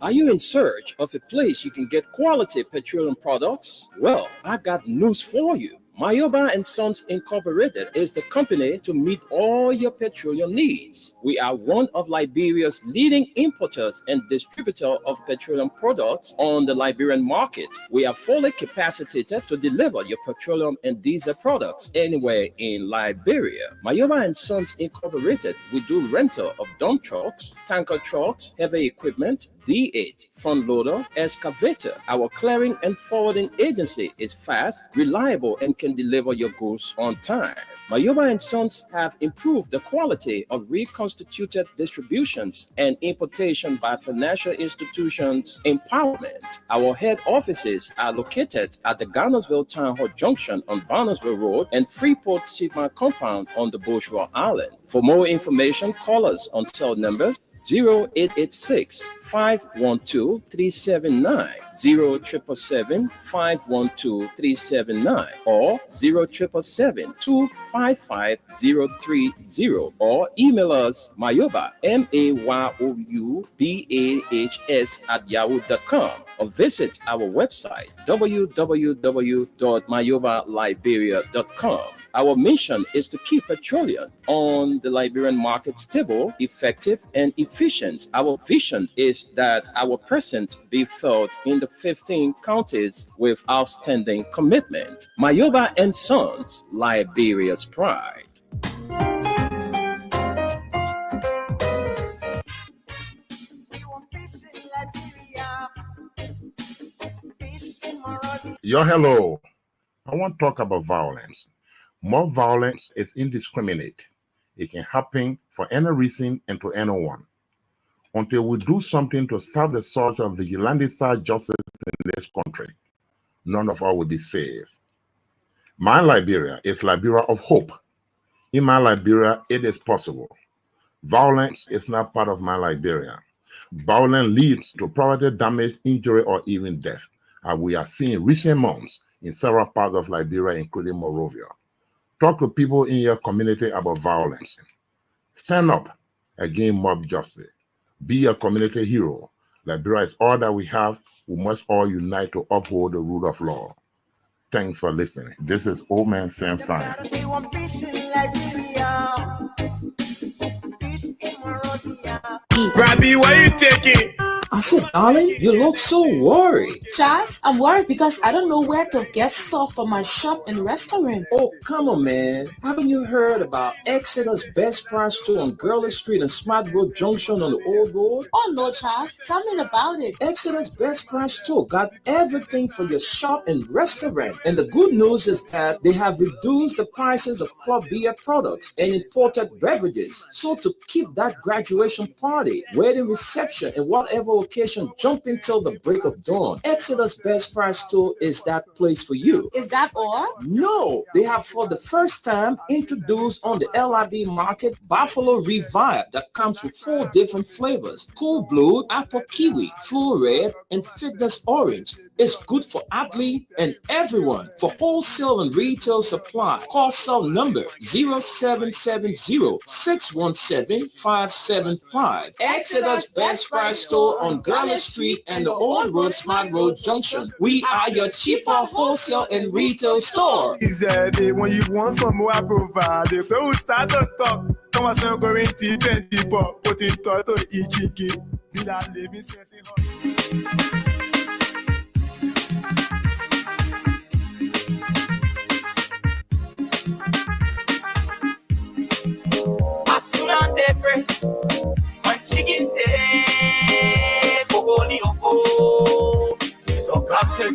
Are you in search of a place you can get quality petroleum products? Well, I got news for you. Mayoba and Sons Incorporated is the company to meet all your petroleum needs. We are one of Liberia's leading importers and distributor of petroleum products on the Liberian market. We are fully capacitated to deliver your petroleum and diesel products anywhere in Liberia. Mayoba and Sons Incorporated, we do rental of dump trucks, tanker trucks, heavy equipment, D8, front loader, excavator. Our clearing and forwarding agency is fast, reliable, and can deliver your goods on time. Mayoba and Sons have improved the quality of reconstituted distributions and importation by financial institutions empowerment. Our head offices are located at the Garnersville Town Hall Junction on Barnesville Road and Freeport Sigma Compound on the Bushra Island. For more information, call us on cell numbers 0886 512 379, 0777 512 379, or 0777 255 030, or email us Mayoba, MAYOUBAHS @yahoo.com, or visit our website www.mayobaliberia.com. Our mission is to keep petroleum on the Liberian market stable, effective, and efficient. Our vision is that our presence be felt in the 15 counties with outstanding commitment. Mayoba and Sons, Liberia's pride. Yo, hello. I want to talk about violence. More violence is indiscriminate. It can happen for any reason and to anyone. Until we do something to stop the surge of vigilante-style justice in this country, none of us will be safe. My Liberia is Liberia of hope. In my Liberia, it is possible. Violence is not part of my Liberia. Violence leads to property damage, injury, or even death, as we are seeing in recent months in several parts of Liberia, including Monrovia. Talk to people in your community about violence. Stand up against mob justice. Be a community hero. Liberia is all that we have. We must all unite to uphold the rule of law. Thanks for listening. This is Old Man Sam Simon. Robbie, why you taking? I said, darling, you look so worried. Charles, I'm worried because I don't know where to get stuff for my shop and restaurant. Oh, come on, man. Haven't you heard about Exeter's Best Price Store on Gurley Street and Smart Road Junction on the Old Road? Oh, no, Charles. Tell me about it. Exeter's Best Price Store got everything for your shop and restaurant. And the good news is that they have reduced the prices of club beer products and imported beverages. So to keep that graduation party, wedding reception, and whatever occasion jumping till the break of dawn, Exeter's Best Price Store is that place for you. Is that all? No, they have for the first time introduced on the LIB market Buffalo Revive that comes with 4 different flavors: Cool Blue, Apple Kiwi, Full Red, and Fitness Orange. It's good for athlete and everyone. For wholesale and retail supply, call cell number 0770-617-575. Exeter's Best Price Store on Gurley Street and the Old Road Smart Road Junction. We are your cheaper wholesale and retail store. Easy, when you want some more, I provide. So we start to talk. Come on, so going to 20 pop, put in toto each kid. Be that living sense in One chicken say, Bogoli Oko, so classic.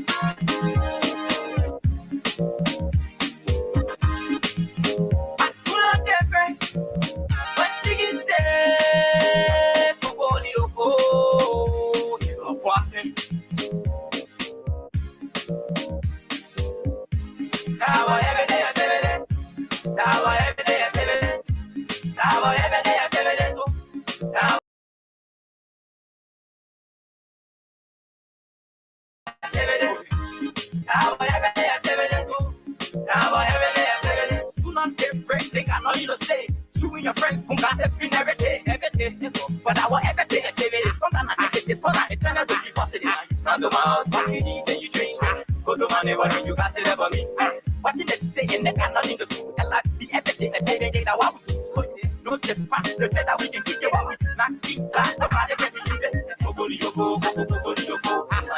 As soon as they break, one chicken say, Bogoli Oko, so fast. Now every day I tell this. Now every day I tell this. Now every day I tell this. Now soon on they break, they got nothing to say. You and your friends, boom, gossip in every day. But I want every day, sometimes I get this, sometimes it's and you got it for me. What did they say in the cannot in the two? Tell I be everything and take it that what we do. So say, no despite the better we can keep you up. Not keep last the body can be given. Go yoko.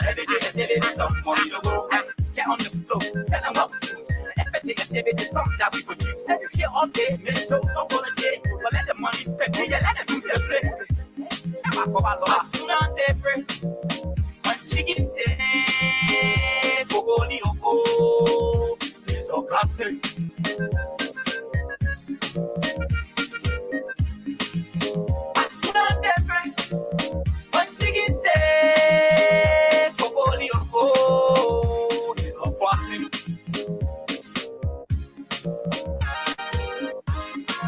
Every day activity, don't want you to go. Get on the floor, tell them what we do. Everything activity, something that we produce. Chill all day, make sure don't go to jail. But let the money spend, you let them use the play. I soon on tape. When chicken say, go yoko. It's all classic. I soon on tape. When chicken say, go yoko. It's all fussing.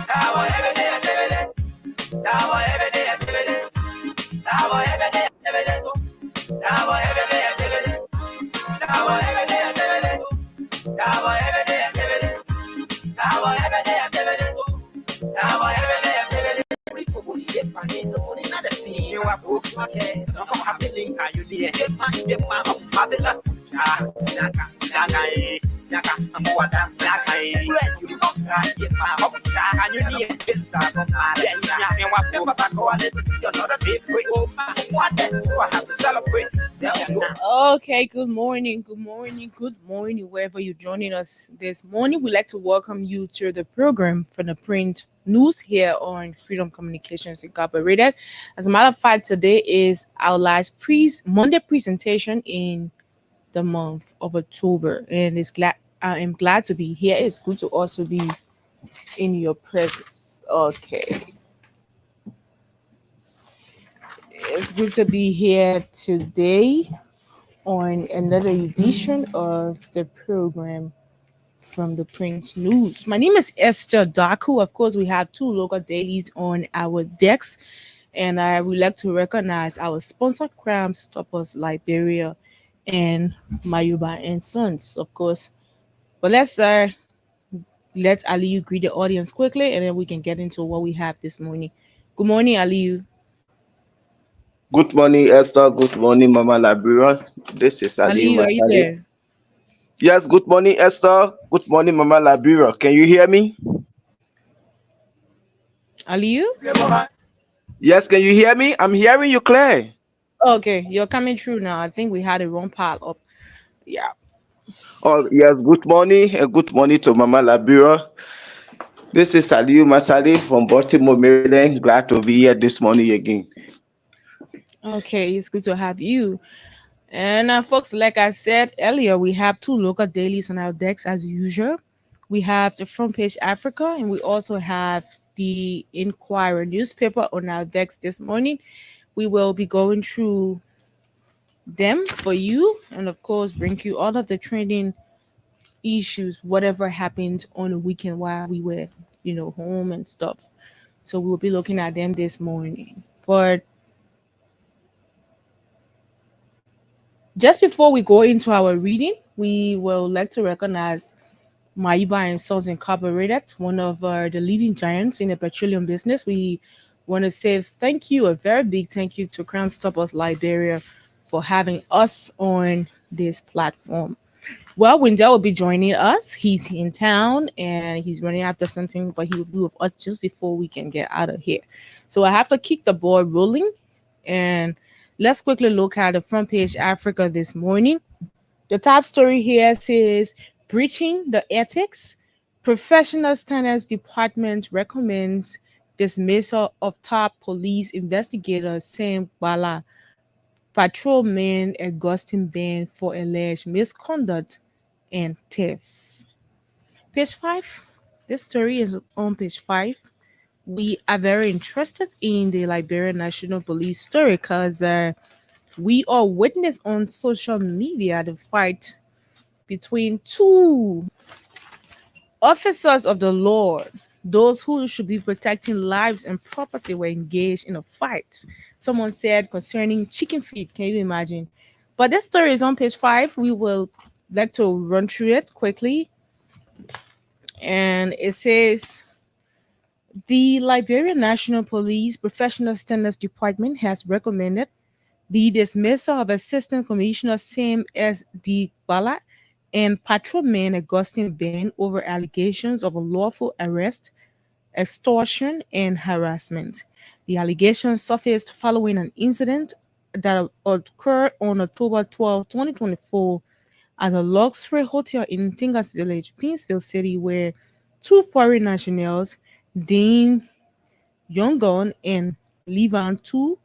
Every day activities. Every day activities. Every day activities. Every day activities. Every day activities. Every day activities. Every day activities. Every day activities. We for get my knees on another team. You are for my case. I'm happy. Are you there? Get my marvelous. Saka. I'm more than Saka. You want to get my home. And you need to Saka. Then you can walk the back or let me see another big free. What else? So I have to celebrate. Okay, good morning, wherever you're joining us this morning. We'd like to welcome you to the program for the print news here on Freedom Communications Incorporated. As a matter of fact, today is our last Monday presentation in the month of October, and I am glad to be here. It's good to also be in your presence. Okay. It's good to be here today on another edition of the program from the Print News. My name is Esther Daku. Of course, we have two local dailies on our decks, and I would like to recognize our sponsor, Crime Stoppers Liberia and Mayuba and Sons, of course. But let's let Aliyu greet the audience quickly, and then we can get into what we have this morning. Good morning, Aliyu. Good morning, Esther. Good morning, Mama Labira. This is Aliyu, are you there? Yes, good morning, Esther. Good morning, Mama Labira. Can you hear me? Aliyu? Yes, can you hear me? I'm hearing you clear. Okay, you're coming through now. I think we had a wrong pile up. Yeah. Oh, yes, good morning. And good morning to Mama Labira. This is Aliyu Masali from Baltimore, Maryland. Glad to be here this morning again. Okay, it's good to have you. And folks, like I said earlier, we have two local dailies on our decks as usual. We have the Front Page Africa, and we also have the Inquirer newspaper on our decks this morning. We will be going through them for you, and of course, bring you all of the trending issues, whatever happened on the weekend while we were, home and stuff. So we'll be looking at them this morning. But just before we go into our reading, we will like to recognize Mayuba and Sons Incorporated, one of the leading giants in the petroleum business. We want to say thank you, a very big thank you to Crime Stoppers Liberia for having us on this platform. Well, Wendell will be joining us. He's in town and he's running after something, but he will be with us just before we can get out of here. So I have to keep the ball rolling, and let's quickly look at the Front Page Africa this morning. The top story here says, breaching the ethics, Professional Standards Department recommends dismissal of top police investigator Sam Bala, patrolman Augustine Ben for alleged misconduct and theft. Page 5. This story is on page 5. We are very interested in the Liberian National Police story because we all witness on social media the fight between two officers of the law. Those who should be protecting lives and property were engaged in a fight. Someone said concerning chicken feet. Can you imagine? But this story is on page 5. We will like to run through it quickly. And it says, the Liberian National Police Professional Standards Department has recommended the dismissal of Assistant Commissioner Sam S. D. Bala and patrolman Augustine Ben over allegations of unlawful arrest, extortion, and harassment. The allegations surfaced following an incident that occurred on October 12, 2024, at the Luxury Hotel in Tingas Village, Pinsville City, where two foreign nationals, Dane Yongon and Levan Tu,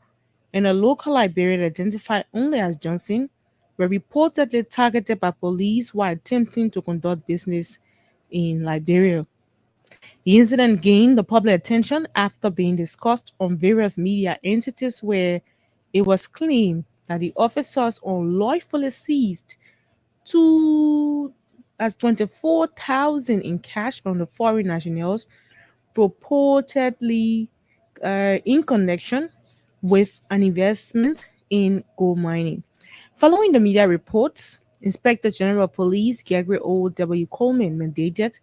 and a local Liberian identified only as Johnson, were reportedly targeted by police while attempting to conduct business in Liberia. The incident gained the public attention after being discussed on various media entities where it was claimed that the officers unlawfully seized two as 24,000 in cash from the foreign nationals, purportedly in connection with an investment in gold mining. Following the media reports, Inspector General of Police Gregory O.W. Coleman mandated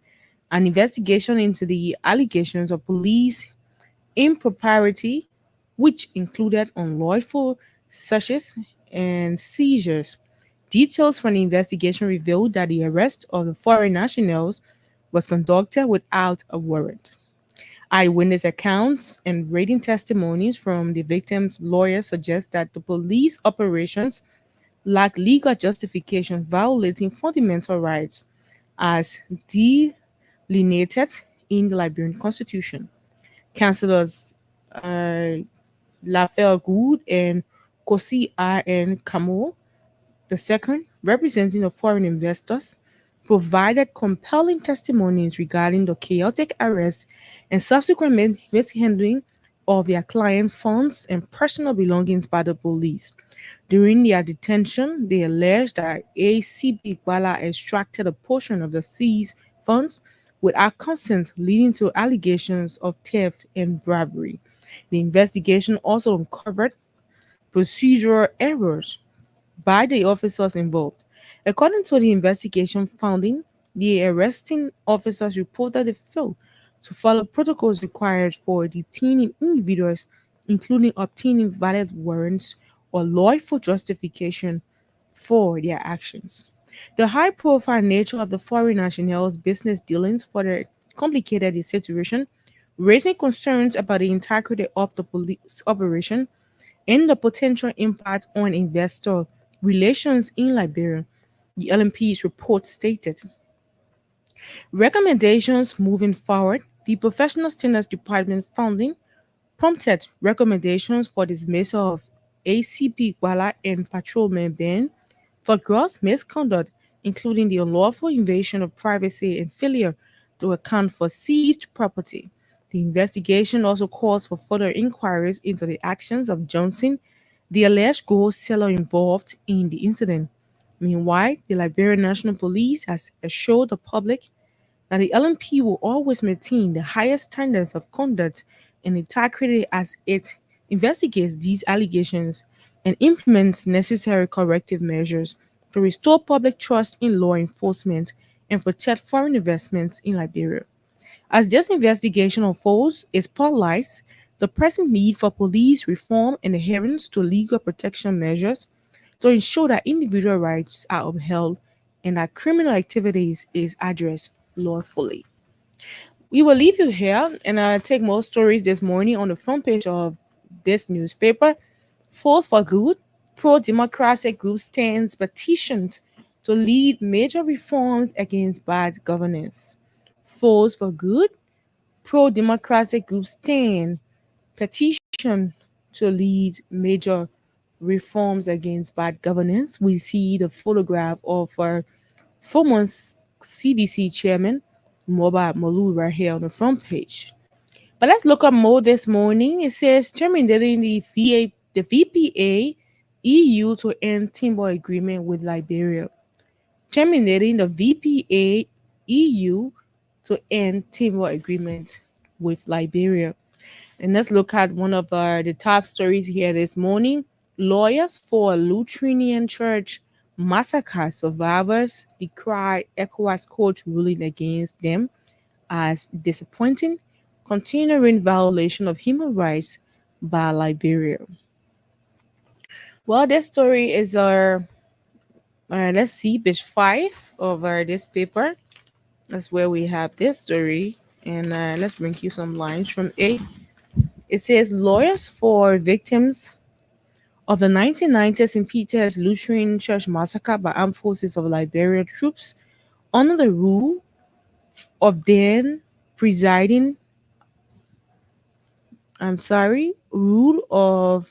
an investigation into the allegations of police impropriety, which included unlawful searches and seizures. Details from the investigation revealed that the arrest of the foreign nationals was conducted without a warrant. Eyewitness accounts and written testimonies from the victim's lawyers suggest that the police operations lack legal justification, violating fundamental rights as delineated in the Liberian Constitution. Councillors Lafayette Good and Kosi R.N. Kamo the second, representing the foreign investors, provided compelling testimonies regarding the chaotic arrest and subsequent mishandling of their client funds and personal belongings by the police. During their detention, they alleged that ACB Bala extracted a portion of the seized funds without consent, leading to allegations of theft and bribery. The investigation also uncovered procedural errors by the officers involved. According to the investigation finding, the arresting officers reportedly failed to follow protocols required for detaining individuals, including obtaining valid warrants or lawful justification for their actions. The high profile nature of the foreign nationals' business dealings further complicated the situation, raising concerns about the integrity of the police operation and the potential impact on investor relations in Liberia. The LMP's report stated. Recommendations moving forward, the Professional Standards Department funding prompted recommendations for dismissal of ACP Gwala and patrolman Ben for gross misconduct, including the unlawful invasion of privacy and failure to account for seized property. The investigation also calls for further inquiries into the actions of Johnson, the alleged gold seller involved in the incident. Meanwhile, the Liberian National Police has assured the public that the LNP will always maintain the highest standards of conduct and integrity as it investigates these allegations and implements necessary corrective measures to restore public trust in law enforcement and protect foreign investments in Liberia. As this investigation unfolds, it spotlights the pressing need for police reform and adherence to legal protection measures to ensure that individual rights are upheld and that criminal activities is addressed lawfully. We will leave you here and take more stories this morning on the front page of this newspaper. Force for Good, pro-democratic group stands petitioned to lead major reforms against bad governance. Force for Good, pro-democratic group stand petition to lead major reforms against bad governance. We see the photograph of former CDC chairman Moba Malu right here on the front page. But let's look up more this morning. It says terminating the VPA EU to end timber agreement with Liberia. Terminating the VPA EU to end timber agreement with Liberia. And let's look at one of the top stories here this morning. Lawyers for Lutheran Church massacre survivors decry ECOWAS court ruling against them as disappointing, continuing violation of human rights by Liberia. Well, this story is All right, let's see page 5 of this paper. That's where we have this story. And let's bring you some lines from it. It says lawyers for victims of the 1990s St. Peter's Lutheran Church massacre by armed forces of Liberia troops under the rule of then presiding, rule of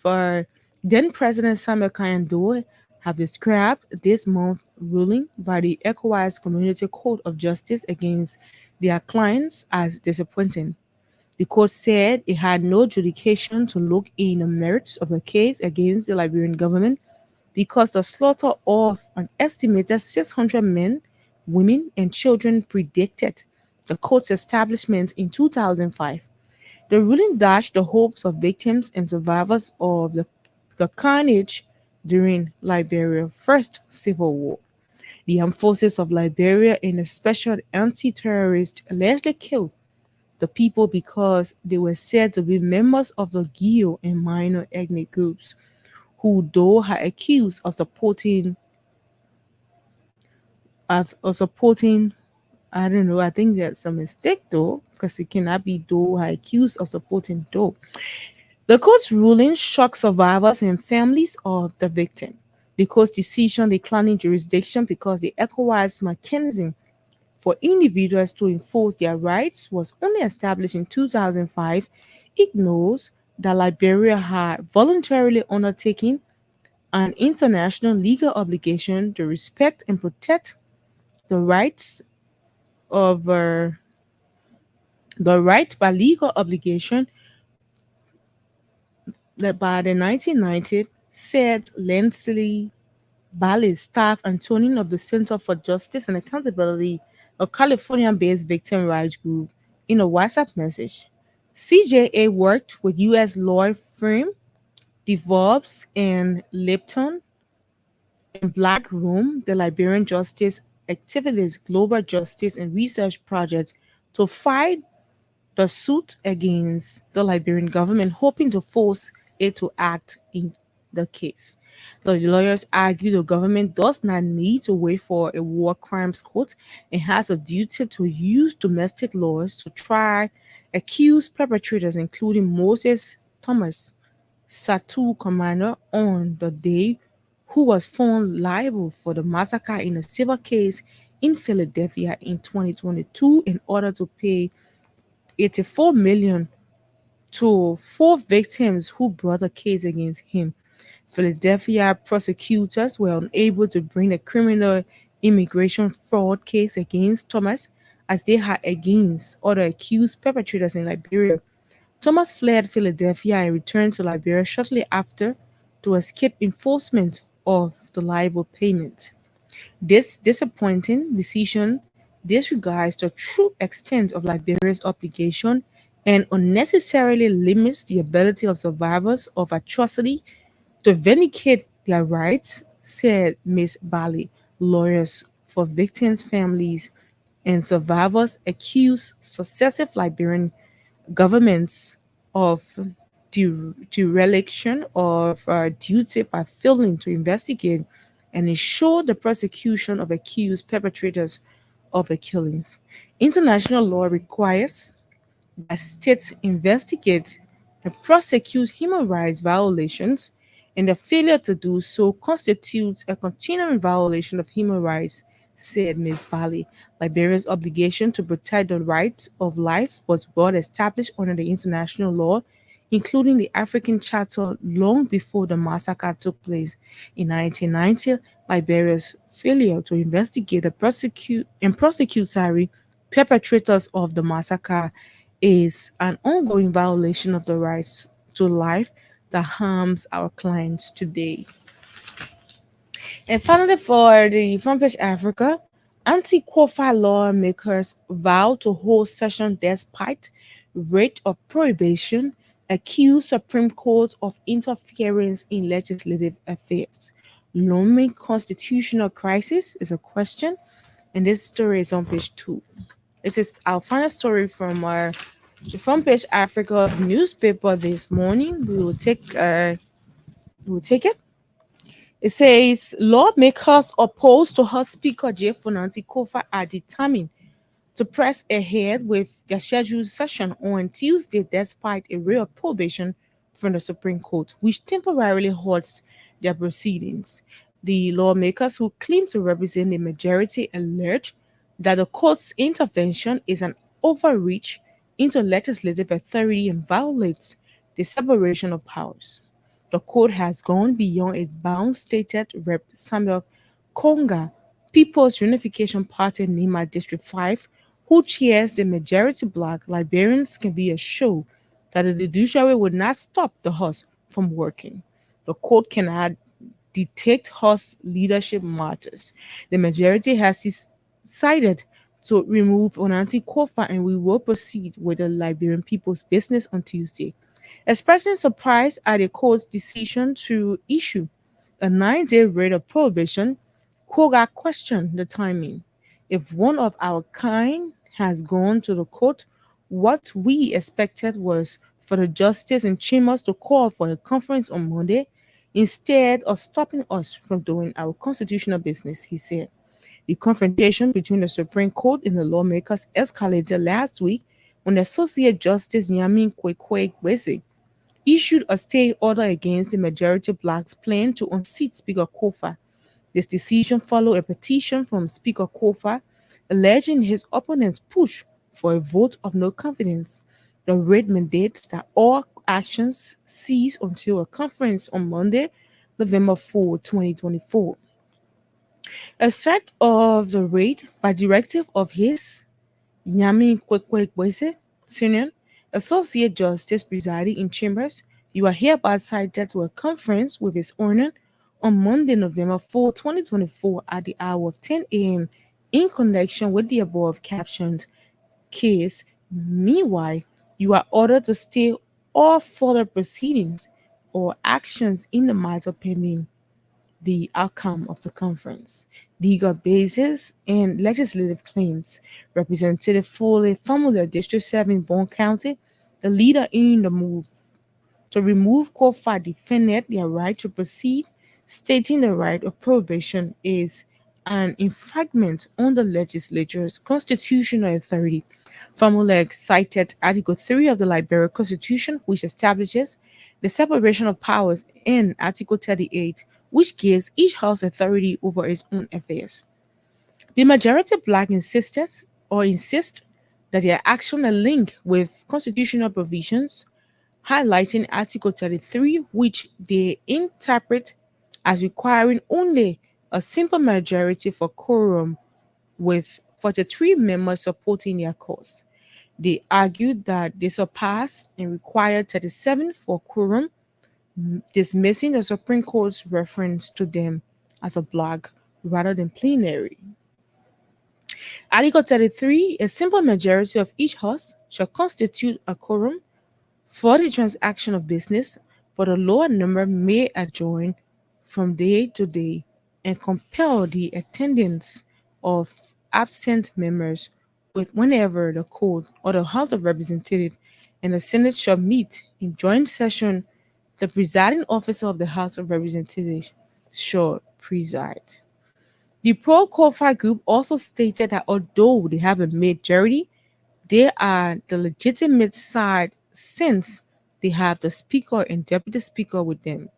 then President Samuel Kanyando have described this month ruling by the ECOWAS Community Court of Justice against their clients as disappointing. The court said it had no jurisdiction to look in the merits of the case against the Liberian government because the slaughter of an estimated 600 men, women, and children predated the court's establishment in 2005. The ruling dashed the hopes of victims and survivors of the carnage during Liberia's first civil war. The armed forces of Liberia and the special anti-terrorists allegedly killed the people because they were said to be members of the Gio and minor ethnic groups, who though are accused of supporting I don't know, I think that's a mistake though, because it cannot be though are accused of supporting though. The court's ruling shocked survivors and families of the victim. The court's decision declining jurisdiction because the ECOWAS mechanism for individuals to enforce their rights was only established in 2005 ignores that Liberia had voluntarily undertaken an international legal obligation to respect and protect the rights of the right by legal obligation that by the 1990s said Leslie Bailey, staff Antonin of the Center for Justice and Accountability, a California-based victim rights group, in a WhatsApp message. CJA worked with U.S. law firm DeVos and Lipton and Black Room, the Liberian Justice Activities Global Justice and Research Project, to fight the suit against the Liberian government, hoping to force it to act in the case. The lawyers argue the government does not need to wait for a war crimes court and has a duty to use domestic laws to try accused perpetrators, including Moses Thomas, Satu commander on the day, who was found liable for the massacre in a civil case in Philadelphia in 2022 in order to pay 84 million to 4 victims who brought a case against him. Philadelphia prosecutors were unable to bring a criminal immigration fraud case against Thomas as they had against other accused perpetrators in Liberia. Thomas fled Philadelphia and returned to Liberia shortly after to escape enforcement of the libel payment. This disappointing decision disregards the true extent of Liberia's obligation and unnecessarily limits the ability of survivors of atrocity to vindicate their rights, said Ms. Bali. Lawyers for victims' families and survivors accuse successive Liberian governments of dereliction of duty by failing to investigate and ensure the prosecution of accused perpetrators of the killings. International law requires that states investigate and prosecute human rights violations, and the failure to do so constitutes a continuing violation of human rights, said Ms. Bali. Liberia's obligation to protect the rights of life was well established under the international law, including the African Charter, long before the massacre took place. In 1990, Liberia's failure to investigate and prosecute perpetrators of the massacre is an ongoing violation of the rights to life that harms our clients today. And finally, for the front page Africa, anti-qualified lawmakers vow to hold session despite rate of prohibition, accuse Supreme Court of interference in legislative affairs. Looming constitutional crisis is a question, and this story is on page 2. This is our final story from the front page Africa newspaper this morning. We will take it. It says lawmakers opposed to House Speaker Jeff Nancy Kofa are determined to press ahead with their scheduled session on Tuesday despite a array of prohibition from the Supreme Court, which temporarily halts their proceedings. The lawmakers who claim to represent the majority allege that the court's intervention is an overreach into legislative authority and violates the separation of powers. The court has gone beyond its bounds, stated Rep. Samuel Konga, People's Unification Party Nima District 5, who chairs the majority black Liberians can be assured that the judiciary would not stop the House from working. The court cannot dictate House leadership matters. The majority has decided to remove Onanti Kofa and we will proceed with the Liberian people's business on Tuesday. Expressing surprise at the court's decision to issue a 9-day rate of prohibition, Koga questioned the timing. If one of our kind has gone to the court, what we expected was for the justice in chambers to call for a conference on Monday instead of stopping us from doing our constitutional business, he said. The confrontation between the Supreme Court and the lawmakers escalated last week when Associate Justice Yamin Kwekwe Gwese issued a stay order against the majority blac's plan to unseat Speaker Kofa. This decision followed a petition from Speaker Kofa alleging his opponents push for a vote of no confidence. The writ mandates that all actions cease until a conference on Monday, November 4, 2024. A set of the writ by directive of his Yami Kwekwe Senior, Associate Justice presiding in chambers, you are hereby cited to a conference with His Honor on Monday, November 4, 2024 at the hour of 10 a.m. in connection with the above captioned case. Meanwhile, you are ordered to stay all further proceedings or actions in the matter pending the outcome of the conference. Legal basis and legislative claims. Representative Foley Famula District 7 Bond County, the leader in the move to remove Kofa, defended their right to proceed, stating the right of prohibition is an infringement on the legislature's constitutional authority. Famulek cited Article 3 of the Liberian Constitution, which establishes the separation of powers, and Article 38, which gives each house authority over its own affairs. The majority black insist that their action are linked with constitutional provisions, highlighting Article 33, which they interpret as requiring only a simple majority for quorum, with 43 members supporting their cause. They argued that they surpassed and required 37 for quorum, dismissing the Supreme Court's reference to them as a block rather than plenary. Article 33, a simple majority of each house shall constitute a quorum for the transaction of business, but a lower number may adjourn from day to day and compel the attendance of absent members with whenever the court or the House of Representatives and the Senate shall meet in joint session. The presiding officer of the House of Representatives shall preside. The pro-Kofa group also stated that although they have a majority, they are the legitimate side since they have the Speaker and Deputy Speaker with them.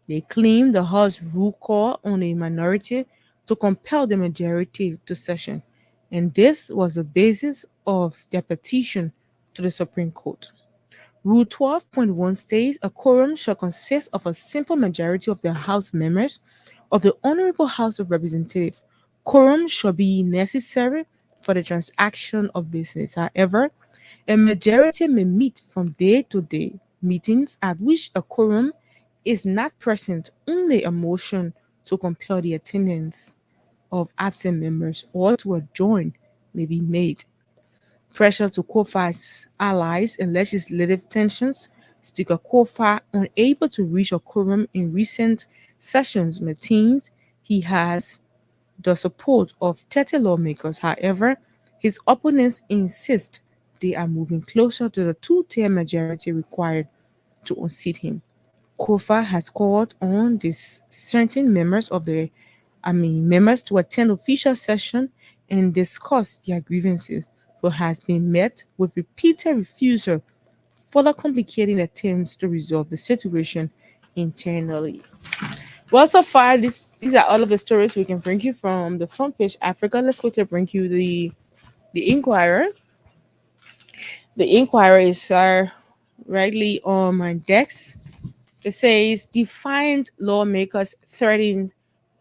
They claim the House rule call on a minority to compel the majority to session, and this was the basis of their petition to the Supreme Court. Rule 12.1 states a quorum shall consist of a simple majority of the House members of the Honorable House of Representatives. Quorum shall be necessary for the transaction of business. However, a majority may meet from day to day meetings at which a quorum is not present. Only a motion to compel the attendance of absent members or to adjourn may be made. Pressure to Kofa's allies and legislative tensions. Speaker Kofa, unable to reach a quorum in recent sessions, maintains he has the support of 30 lawmakers. However, his opponents insist they are moving closer to the two-tier majority required to unseat him. Kofa has called on these certain members members to attend official session and discuss their grievances, but has been met with repeated refusal, further complicating attempts to resolve the situation internally. Well, so far, these are all of the stories we can bring you from the front page Africa. Let's quickly bring you the Inquirer. The Inquirer is rightly on my desk. It says defiant lawmakers threaten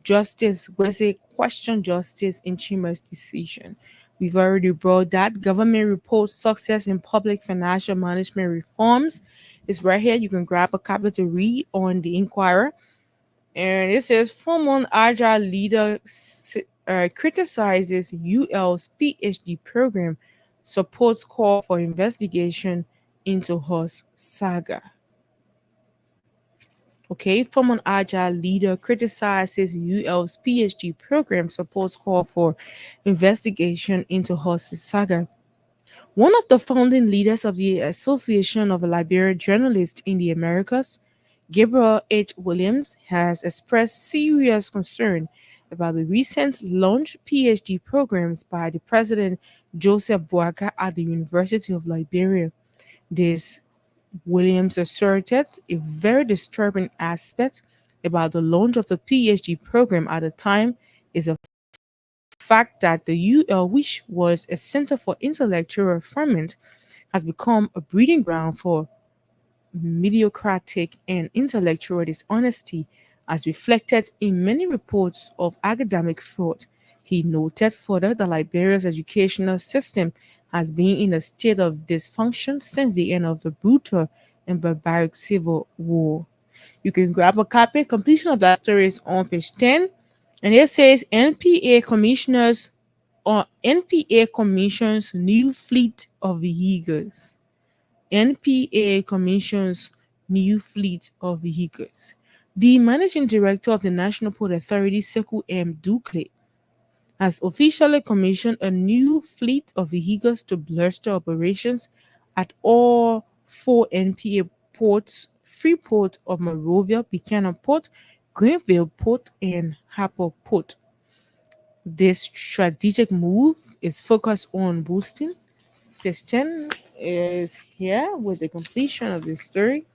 justice when they question justice in Chima's decision. We've already brought that. Government reports success in public financial management reforms. It's right here. You can grab a copy to read on the Inquirer. And it says former agile leader criticizes UL's PhD program, supports call for investigation into horse saga. Okay, former agile leader criticizes UL's PhD program, supports call for investigation into horse saga. One of the founding leaders of the Association of Liberian Journalists in the Americas, Gabriel H. Williams, has expressed serious concern about the recent launch PhD programs by the President Joseph Boakai at the University of Liberia. This, Williams asserted, a very disturbing aspect about the launch of the PhD program at the time is a fact that the UL, which was a center for intellectual refinement, has become a breeding ground for mediocrity and intellectual dishonesty, as reflected in many reports of academic fraud. He noted further that Liberia's educational system has been in a state of dysfunction since the end of the brutal and barbaric civil war. You can grab a copy. Completion of that story is on page 10. And it says NPA commissions new fleet of vehicles. NPA commissions new fleet of vehicles. The managing director of the National Port Authority, Sekou M. Dukle, has officially commissioned a new fleet of vehicles to bolster operations at all 4 NPA ports: Freeport of Monrovia, Buchanan Port, Greenville Port, and Harper Port. This strategic move is focused on boosting. Page 10 is here with the completion of the story.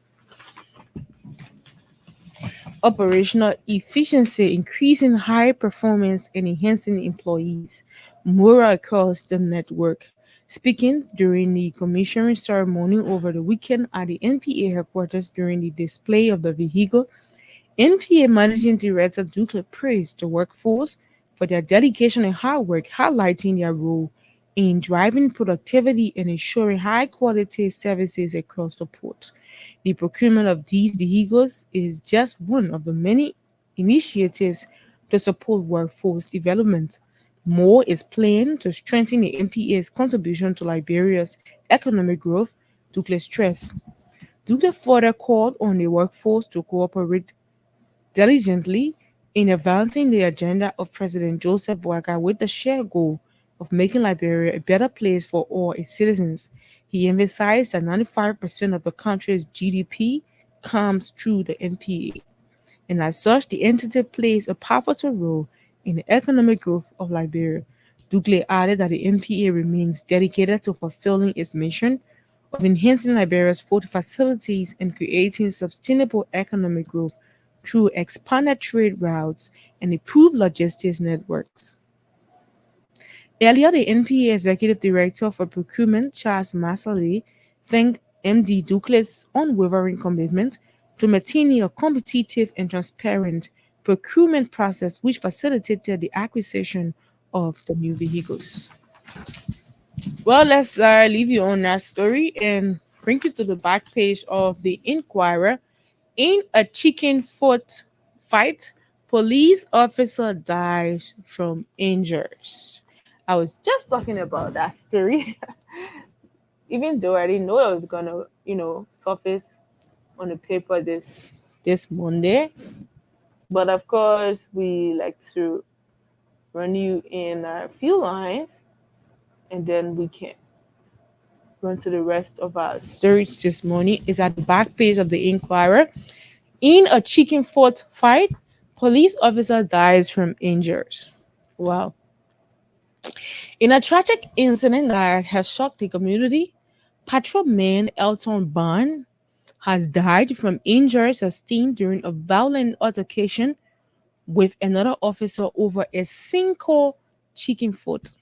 Operational efficiency, increasing high performance, and enhancing employees' morale across the network. Speaking during the commissioning ceremony over the weekend at the NPA headquarters during the display of the vehicle, NPA Managing Director Dukle praised the workforce for their dedication and hard work, highlighting their role in driving productivity and ensuring high-quality services across the port. The procurement of these vehicles is just one of the many initiatives to support workforce development. More is planned to strengthen the NPA's contribution to Liberia's economic growth, Dukle stressed. Dukle further called on the workforce to cooperate diligently in advancing the agenda of President Joseph Boakai with the shared goal of making Liberia a better place for all its citizens. He emphasized that 95% of the country's GDP comes through the NPA, and as such, the entity plays a pivotal role in the economic growth of Liberia. Dukle added that the NPA remains dedicated to fulfilling its mission of enhancing Liberia's port facilities and creating sustainable economic growth through expanded trade routes and improved logistics networks. Earlier, the NPA Executive Director for Procurement, Charles Masale, thanked MD Dukle's unwavering commitment to maintaining a competitive and transparent procurement process which facilitated the acquisition of the new vehicles. Well, let's leave you on that story and bring you to the back page of the Inquirer. In a chicken foot fight, police officer dies from injuries. I was just talking about that story, even though I didn't know it was gonna, surface on the paper this Monday. But of course, we like to run you in a few lines, and then we can run to the rest of our stories this morning. It's at the back page of the Inquirer. In a chicken foot fight, police officer dies from injuries. Wow. In a tragic incident that has shocked the community, patrolman Elton Bond has died from injuries sustained during a violent altercation with another officer over a single chicken foot.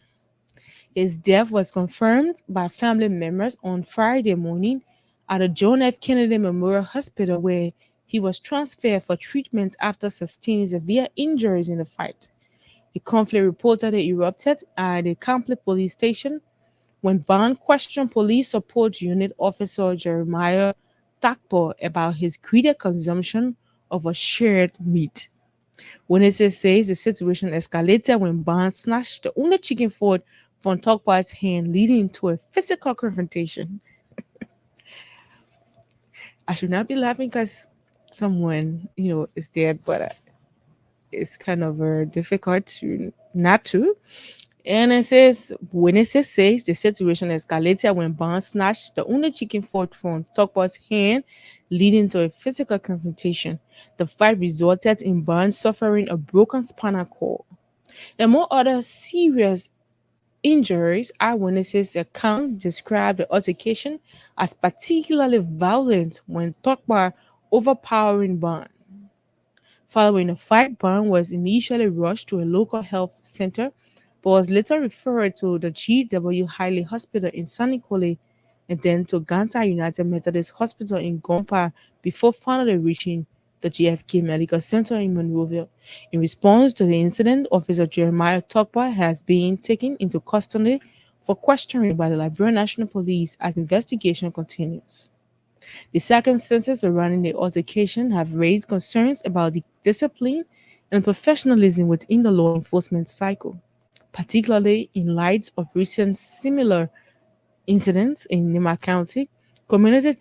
His death was confirmed by family members on Friday morning at the John F. Kennedy Memorial Hospital, where he was transferred for treatment after sustaining severe injuries in the fight. The conflict reportedly erupted at the Campley police station when Bond questioned police support unit officer Jeremiah Takbo about his greater consumption of a shared meat. Witnesses say the situation escalated when Bond snatched the only chicken foot from Tokpa's hand, leading to a physical confrontation. I should not be laughing because someone, is dead, but it's kind of difficult to not to. And it says witnesses says the situation escalated when Bond snatched the only chicken foot from Tokpa's hand, leading to a physical confrontation. The fight resulted in Bond suffering a broken spinal cord. And more other serious injuries. Eyewitnesses' account described the altercation as particularly violent when Tokpa overpowering Bond. Following the fight, Bond was initially rushed to a local health center, but was later referred to the G.W. Hiley Hospital in Sanikole and then to Ganta United Methodist Hospital in Gompa before finally reaching the GFK Medical Center in Monrovia. In response to the incident, Officer Jeremiah Tokpa has been taken into custody for questioning by the Liberian National Police as investigation continues. The circumstances surrounding the altercation have raised concerns about the discipline and professionalism within the law enforcement cycle, particularly in light of recent similar incidents in Nima County. Community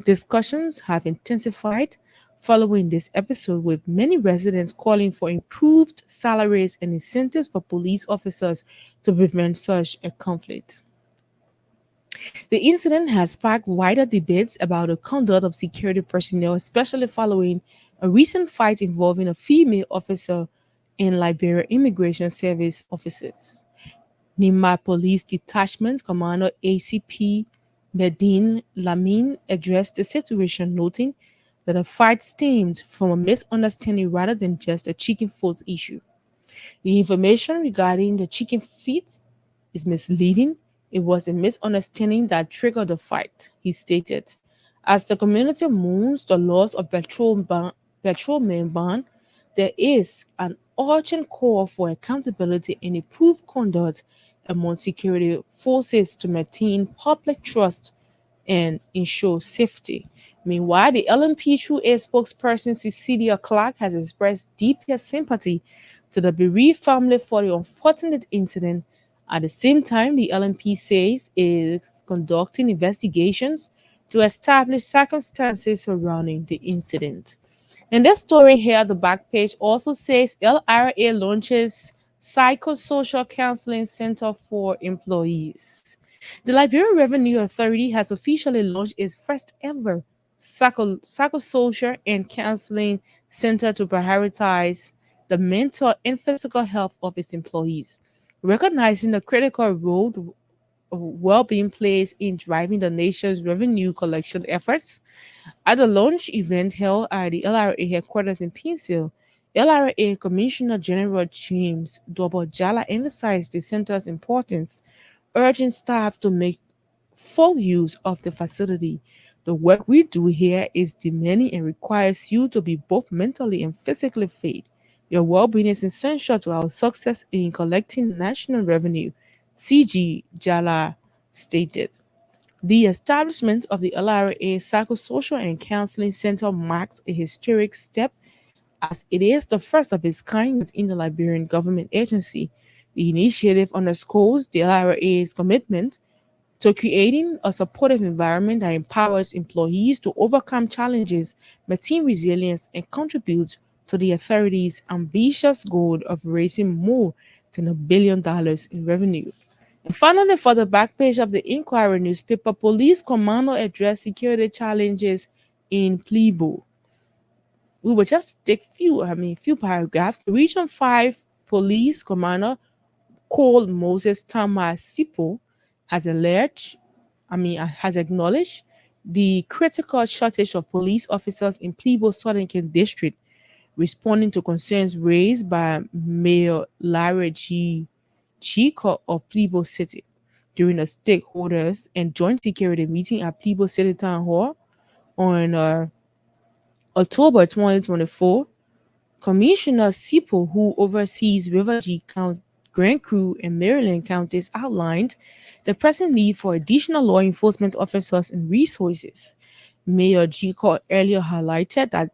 discussions have intensified following this episode, with many residents calling for improved salaries and incentives for police officers to prevent such a conflict. The incident has sparked wider debates about the conduct of security personnel, especially following a recent fight involving a female officer and Liberia Immigration Service officers. Nima Police Detachment Commander ACP Medine Lamin addressed the situation, noting that the fight stemmed from a misunderstanding rather than just a chicken foot issue. The information regarding the chicken feet is misleading. It was a misunderstanding that triggered the fight, he stated. As the community mourns the loss of patrolman Bond, there is an urgent call for accountability and improved conduct among security forces to maintain public trust and ensure safety. Meanwhile, the LNP through a spokesperson Cecilia Clark has expressed deepest sympathy to the bereaved family for the unfortunate incident. At the same time, the LNP says it is conducting investigations to establish circumstances surrounding the incident. And this story here at the back page also says LRA launches Psychosocial Counseling Center for Employees. The Liberian Revenue Authority has officially launched its first ever psychosocial and counseling center to prioritize the mental and physical health of its employees, recognizing the critical role of well-being plays in driving the nation's revenue collection efforts. At the launch event held at the LRA headquarters in Pinsville, LRA Commissioner General James Dobo Jala emphasized the center's importance, urging staff to make full use of the facility. The work we do here is demanding and requires you to be both mentally and physically fit. Your well-being is essential to our success in collecting national revenue, CG Jala stated. The establishment of the LRA Psychosocial and Counseling Center marks a historic step as it is the first of its kind within the Liberian government agency. The initiative underscores the LRA's commitment to creating a supportive environment that empowers employees to overcome challenges, maintain resilience, and contribute to the authority's ambitious goal of raising more than $1 billion in revenue. And finally, for the back page of the Inquiry newspaper, police commando addressed security challenges in Plebo. we will just take few paragraphs. The Region 5 Police Commander called Moses Thomas Sipo has acknowledged the critical shortage of police officers in Plebo Southern District, responding to concerns raised by Mayor Larry G. Chico of Plebo City during a stakeholders and joint security meeting at Plebo City Town Hall on October 2024. Commissioner Sipo, who oversees River G County, Grand Crew, and Maryland counties, outlined the pressing need for additional law enforcement officers and resources. Mayor Chico earlier highlighted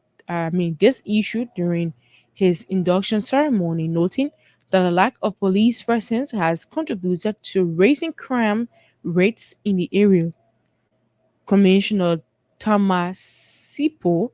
this issue during his induction ceremony, noting that a lack of police presence has contributed to raising crime rates in the area. Commissioner Thomas Sipo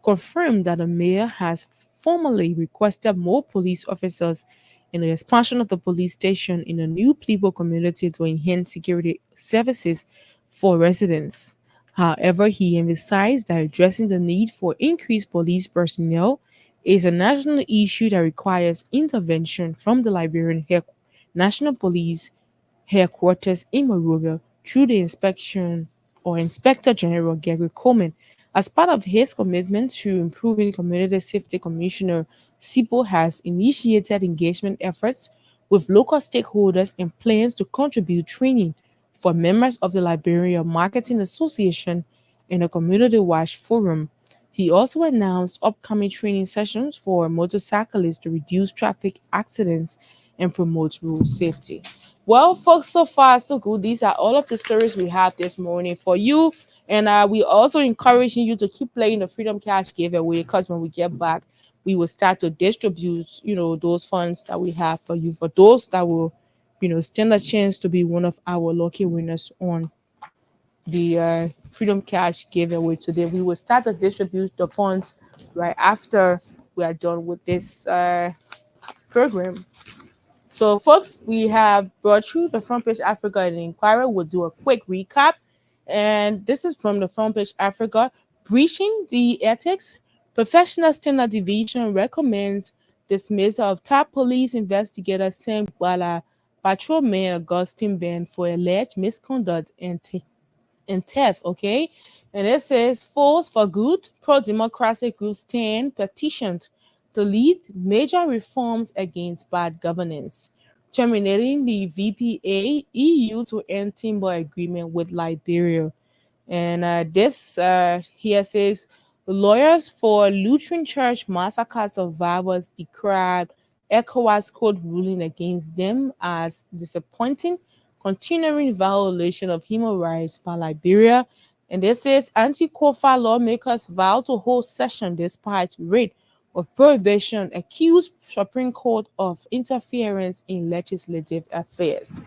confirmed that the mayor has formally requested more police officers and the expansion of the police station in a new Plebo community to enhance security services for residents. However, he emphasized that addressing the need for increased police personnel is a national issue that requires intervention from the Liberian National Police Headquarters in Monrovia through the Inspector General Gary Coleman. As part of his commitment to improving community safety, Commissioner Sipo has initiated engagement efforts with local stakeholders and plans to contribute training for members of the Liberia Marketing Association and a community watch forum. He also announced upcoming training sessions for motorcyclists to reduce traffic accidents and promote road safety. Well, folks, so far so good. These are all of the stories we have this morning for you. And we also encouraging you to keep playing the Freedom Cash giveaway, because when we get back, we will start to distribute, those funds that we have for you, for those that will, stand a chance to be one of our lucky winners on the Freedom Cash giveaway today. We will start to distribute the funds right after we are done with this program. So, folks, we have brought you the Front Page Africa and the Inquirer. We'll do a quick recap. And this is from the Front Page Africa. Breaching the ethics, Professional Standard Division recommends dismissal of top police investigator Sam Gwala, patrolman Augustine Ben for alleged misconduct and theft. Okay, and it says Force for Good pro-democracy group stand petitioned to lead major reforms against bad governance, terminating the VPA EU to end timber agreement with Liberia. And this here says lawyers for Lutheran Church massacre survivors decried ECOWAS code ruling against them as disappointing, continuing violation of human rights by Liberia. And this says anti-COFA lawmakers vow to hold session despite raid of prohibition, accused Supreme Court of interference in legislative affairs.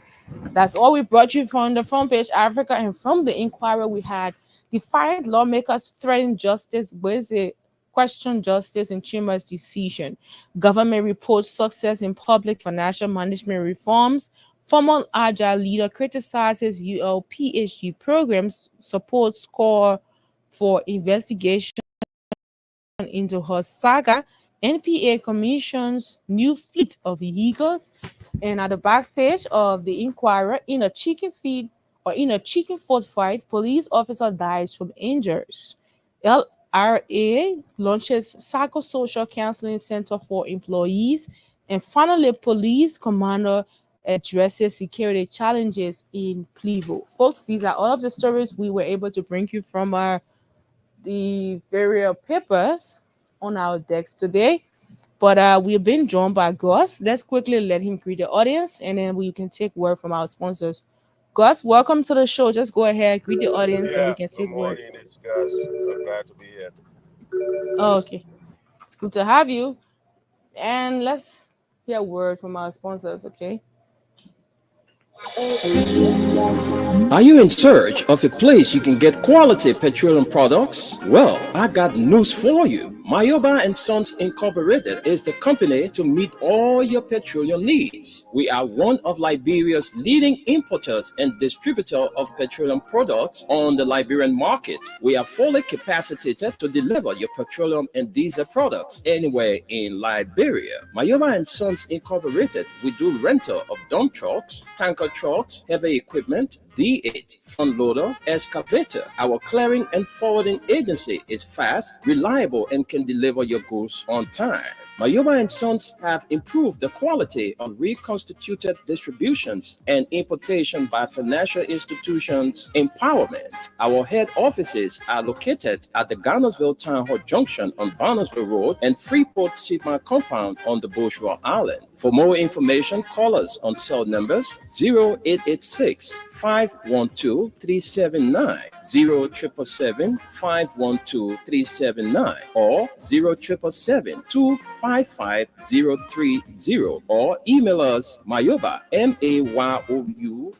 That's all we brought you from the Front Page Africa. And from the Inquirer, we had defiant lawmakers threaten justice with a question justice in Chima's decision. Government reports success in public financial management reforms. Former Agile leader criticizes UL PhD programs, supports call for investigation into her saga. NPA commissions new fleet of vehicles. And at the back page of the Inquirer, in a chicken foot fight, police officer dies from injuries. LRA launches psychosocial counseling center for employees. And finally, police commander addresses security challenges in Plebo. Folks, these are all of the stories we were able to bring you from the various papers on our decks today. But we've been joined by Gus. Let's quickly let him greet the audience, and then we can take word from our sponsors. Gus, welcome to the show. Just go ahead, greet the audience, and we can take word. Good morning, it's Gus. I'm glad to be here. Oh, okay. It's good to have you. And let's hear a word from our sponsors, okay? Are you in search of a place you can get quality petroleum products? Well, I got news for you. Mayoba and Sons Incorporated is the company to meet all your petroleum needs. We are one of Liberia's leading importers and distributor of petroleum products on the Liberian market. We are fully capacitated to deliver your petroleum and diesel products anywhere in Liberia. Mayoba and Sons Incorporated, we do rental of dump trucks, tanker trucks, heavy equipment, D8, front loader, excavator. Our clearing and forwarding agency is fast, reliable, and can deliver your goods on time. Mayoba and Sons have improved the quality of reconstituted distributions and importation by financial institutions empowerment. Our head offices are located at the Garnersville Town Hall Junction on Barnesville Road and Freeport Sigma Compound on the Bushra Island. For more information, call us on cell numbers 0886 512 379, 0777 512 379, or 0777 255 030, or email us Mayoba, MAYOUBAHS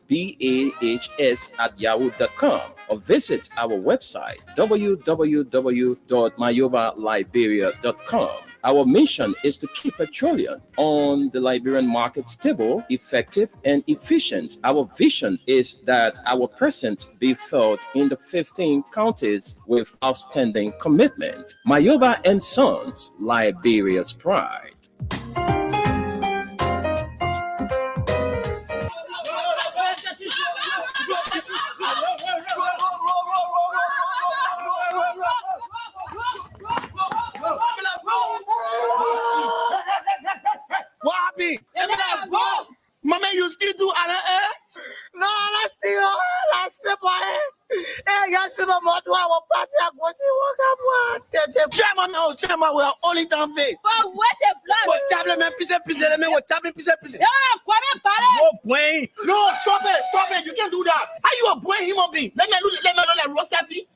@yahoo.com, or visit our website www.mayobaliberia.com. Our mission is to keep petroleum on the Liberian market stable, effective, and efficient. Our vision is that our presence be felt in the 15 counties with outstanding commitment. Mayoba and Sons, Liberia's pride. What happened? Mama, you still do No, let's still boy. Hey, you still about 2 hours past. I go see what I'm Chairman, we are only down face. For what's the blood? What tablet, man, piece, what tablet, piece. No, boy. No, stop it. You can't do that. How you a boy human being? Let me know that Rosafi.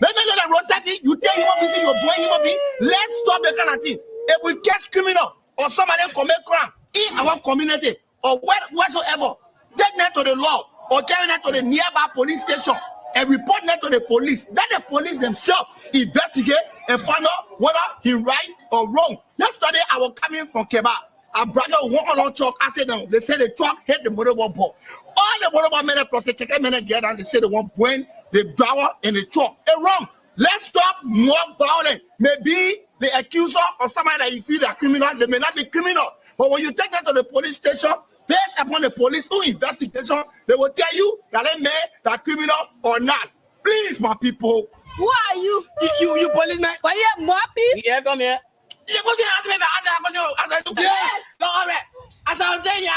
Let me know that Rosafi. You tell human being you're a boy human being. Let's stop the kind of thing. If we catch criminal or somebody commit crime in our community or whatsoever, take that to the law or carry that to the nearby police station and report that to the police. Let the police themselves investigate and find out whether he right or wrong. Yesterday, I was coming from Keba. A brother walk along truck. I said, no, they said the truck hit the motorball ball. All the motorball men plus the keke men get down. They said the one point the driver in the truck. It's wrong. Let's stop more violence. Maybe the accuser or somebody that you feel are criminal, they may not be criminal. But when you take that to the police station, based upon the police who investigation, they will tell you that they may are criminal or not. Please, my people. Who are you? You policeman. Why you moppy? Yeah, come here. Yes. All right. As I was saying,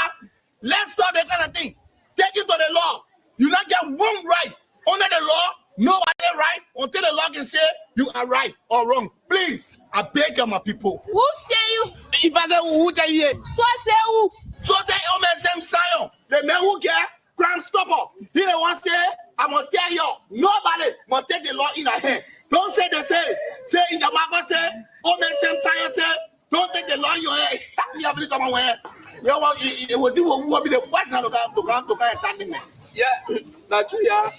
let's stop that kind of thing. Take it to the law. You not get one right under the law. Nobody right until the law can say you are right or wrong. Please, I beg you, my people. Who say you? If I say who tell you? So say who? So say same Zion. The man who get crime stopper. He the one say, I'm gonna tell you, nobody must take the law in their hand. Don't say the same. Say in the market say, same Zion say, don't take the law in your hand. You have to come away. You know it will do what will be the first now to come attack me. Yeah, not true, yeah.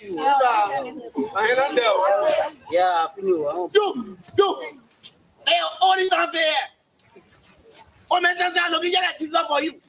Yeah, do. Hey, all this out there. Oh, man, sometimes look at that Jesus for you.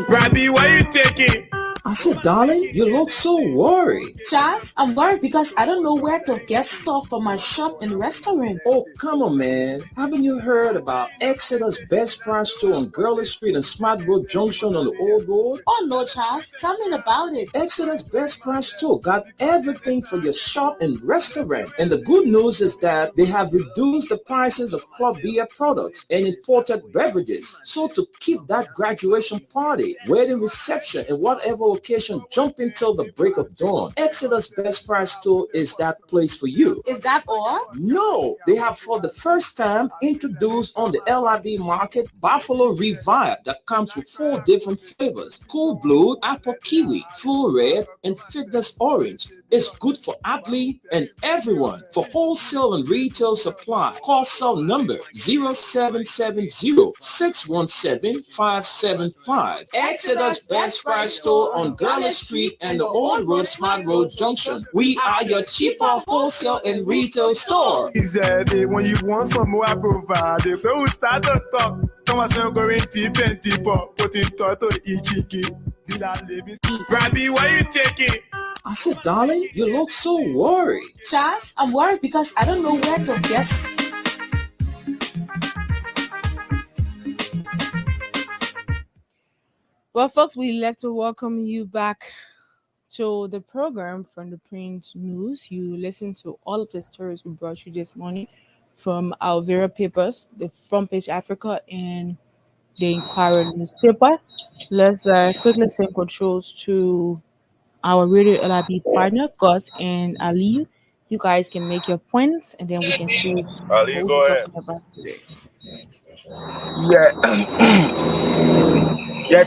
Rabbi, why you taking? I said, darling, you look so worried. Charles, I'm worried because I don't know where to get stuff for my shop and restaurant. Oh, come on, man. Haven't you heard about Exeter's Best Price Store on Gurley Street and Smart Road Junction on the Old Road? Oh, no, Charles. Tell me about it. Exeter's Best Price Store got everything for your shop and restaurant. And the good news is that they have reduced the prices of club beer products and imported beverages. So to keep that graduation party, wedding reception, and whatever occasion jumping till the break of dawn, Exeter's Best Price Store is that place for you. Is that all? No, they have for the first time introduced on the LIB market Buffalo Revive that comes with 4 different flavors: Cool Blue, Apple Kiwi, Full Red, and Fitness Orange. It's good for athlete and everyone. For wholesale and retail supply, call cell number 0770-617-575. Exeter's Best Price Store on on Garland Street and the Old Road Smart Road Junction. We are your cheaper wholesale and retail store. Easy, when you want some more, I provide it. So we start to talk. Come on, so going deep and deeper. Put in toto ichiki. Rabbi, what you taking? I said, darling, you look so worried. Charles, I'm worried because I don't know where to get. Well, folks, we'd like to welcome you back to the program from the Print News. You listen to all of the stories we brought you this morning from our Vera papers, the Front Page Africa and the Inquirer newspaper. Let's quickly send controls to our Radio LRB partner, Gus and Ali. You guys can make your points and then we can finish Ali, what go we're ahead. talking about today. Yeah.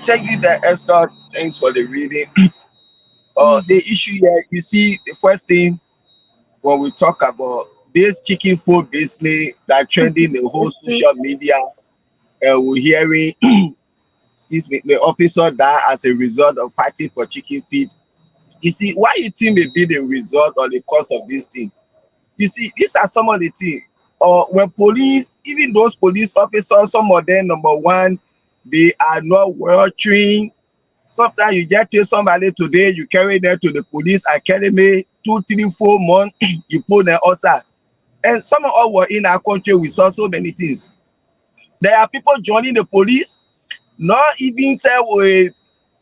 Thank you, that Esther. Thanks for the reading. The issue here, you see, the first thing when we talk about this chicken food basically that trending the whole social media, we're hearing, the officer died as a result of fighting for chicken feed. You see, why you think may be the result or the cause of this thing? You see, these are some of the things. When police, even those police officers, some of them, number one, they are not well trained. Sometimes you get to somebody today, you carry them to the police academy, 2, 3, 4 months, you put them outside. And some of us were in our country, we saw so many things. There are people joining the police, not even say with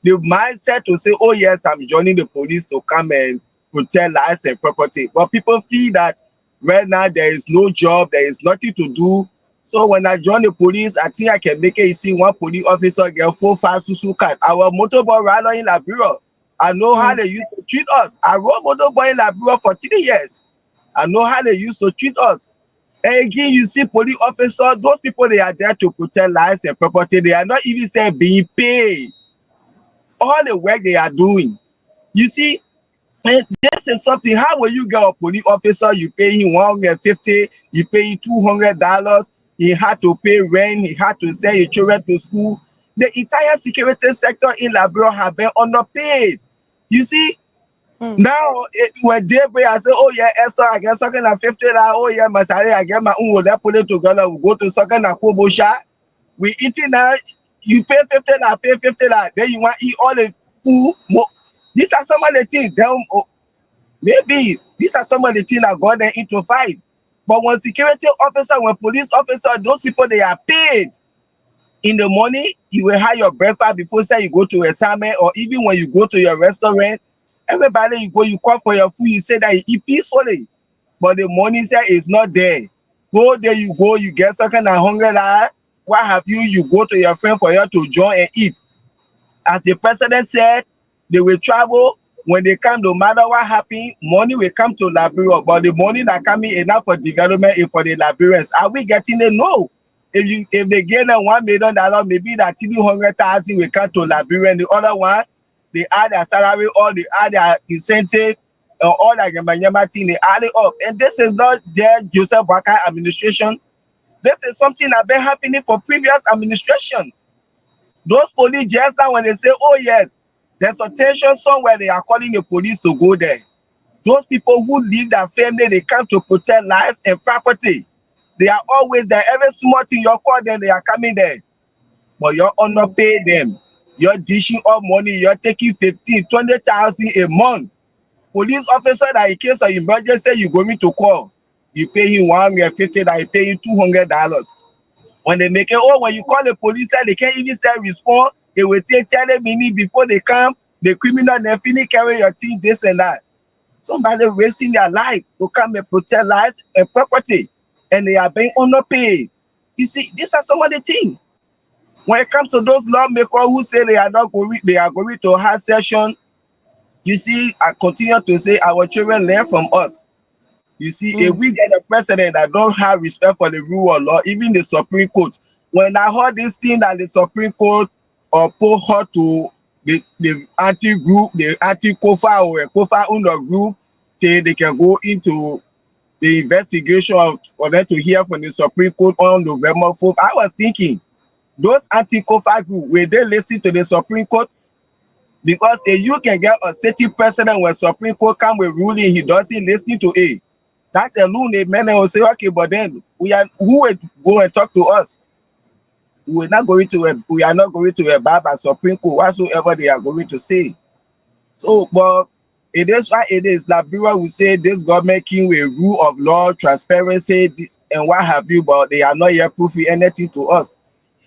the mindset to say, oh yes, I'm joining the police to come and protect lives and property. But people feel that right now there is no job, there is nothing to do. So when I join the police, I think I can make it. You see, one police officer get 4, 5 susu card. Our motorbike rider in Liberia, I know how they used to treat us. I rode motorbike in Liberia for 3 years. I know how they used to treat us. And again, you see police officers, those people, they are there to protect lives and property. They are not even saying being paid. All the work they are doing. You see, and this is something, how will you get a police officer? You pay him $150, you pay him $200. He had to pay rent, he had to send his children to school. The entire security sector in Liberia have been underpaid. You see, now when Daybreak, I say, oh yeah, Esther, I get something at $50. Oh yeah, Masari, I get my own. Let's put it together. We go to something at Kobosha. We eating now. You pay $50, pay $50. Then you want to eat all the food. These are some of the things. Maybe these are some of the things that got them into fight. But when security officer, when police officer, those people, they are paid. In the morning, you will have your breakfast before say you go to a assignment, or even when you go to your restaurant, everybody you go, you call for your food, you say that you eat peacefully. But the money say is not there. Go there, you go, you get something at $100. What have you? You go to your friend for you to join and eat. As the president said, they will travel. When they come, no matter what happens, money will come to Liberia, but the money that coming enough for development is for the Liberians. Are we getting it? No. If they get $1 million, maybe that 300,000 will come to Liberia. And the other one, they add their salary, or they add their incentive, and all that yama thing, they add it up. And this is not their Joseph Boakai administration. This is something that been happening for previous administration. Those police just now, when they say, oh yes, there's a tension somewhere, they are calling the police to go there. Those people who leave their family, they come to protect lives and property. They are always there. Every small thing you call them, they are coming there. But you're underpaid them. You're dishing up money. You're taking 15, 20,000 a month. Police officer that in case of emergency, you're going to call. You pay him $150, you pay him $200. When they make it, when you call the police, they can't even say respond. It will take 10 minutes before they come. The criminal, they finish carry your thing, this and that. Somebody risking their life to come and protect lives and property, and they are being underpaid. You see, these are some of the things. When it comes to those lawmakers who say they are going to have session, you see, I continue to say our children learn from us. You see, if we get a president that don't have respect for the rule of law, even the Supreme Court. When I heard this thing that the Supreme Court put her to the anti-group, the anti-Kofa or Kofa under group, till they can go into the investigation for them to hear from the Supreme Court on November 4th. I was thinking, those anti-Kofa group, will they listen to the Supreme Court? Because if you can get a sitting president when Supreme Court come with ruling, he doesn't listen to it. That alone, the men will say, okay, but then who will go and talk to us? We are not going to abide by Supreme Court whatsoever they are going to say. So, but it is why it is. Liberia will say this government came with a rule of law, transparency, this and what have you, but they are not yet proving anything to us.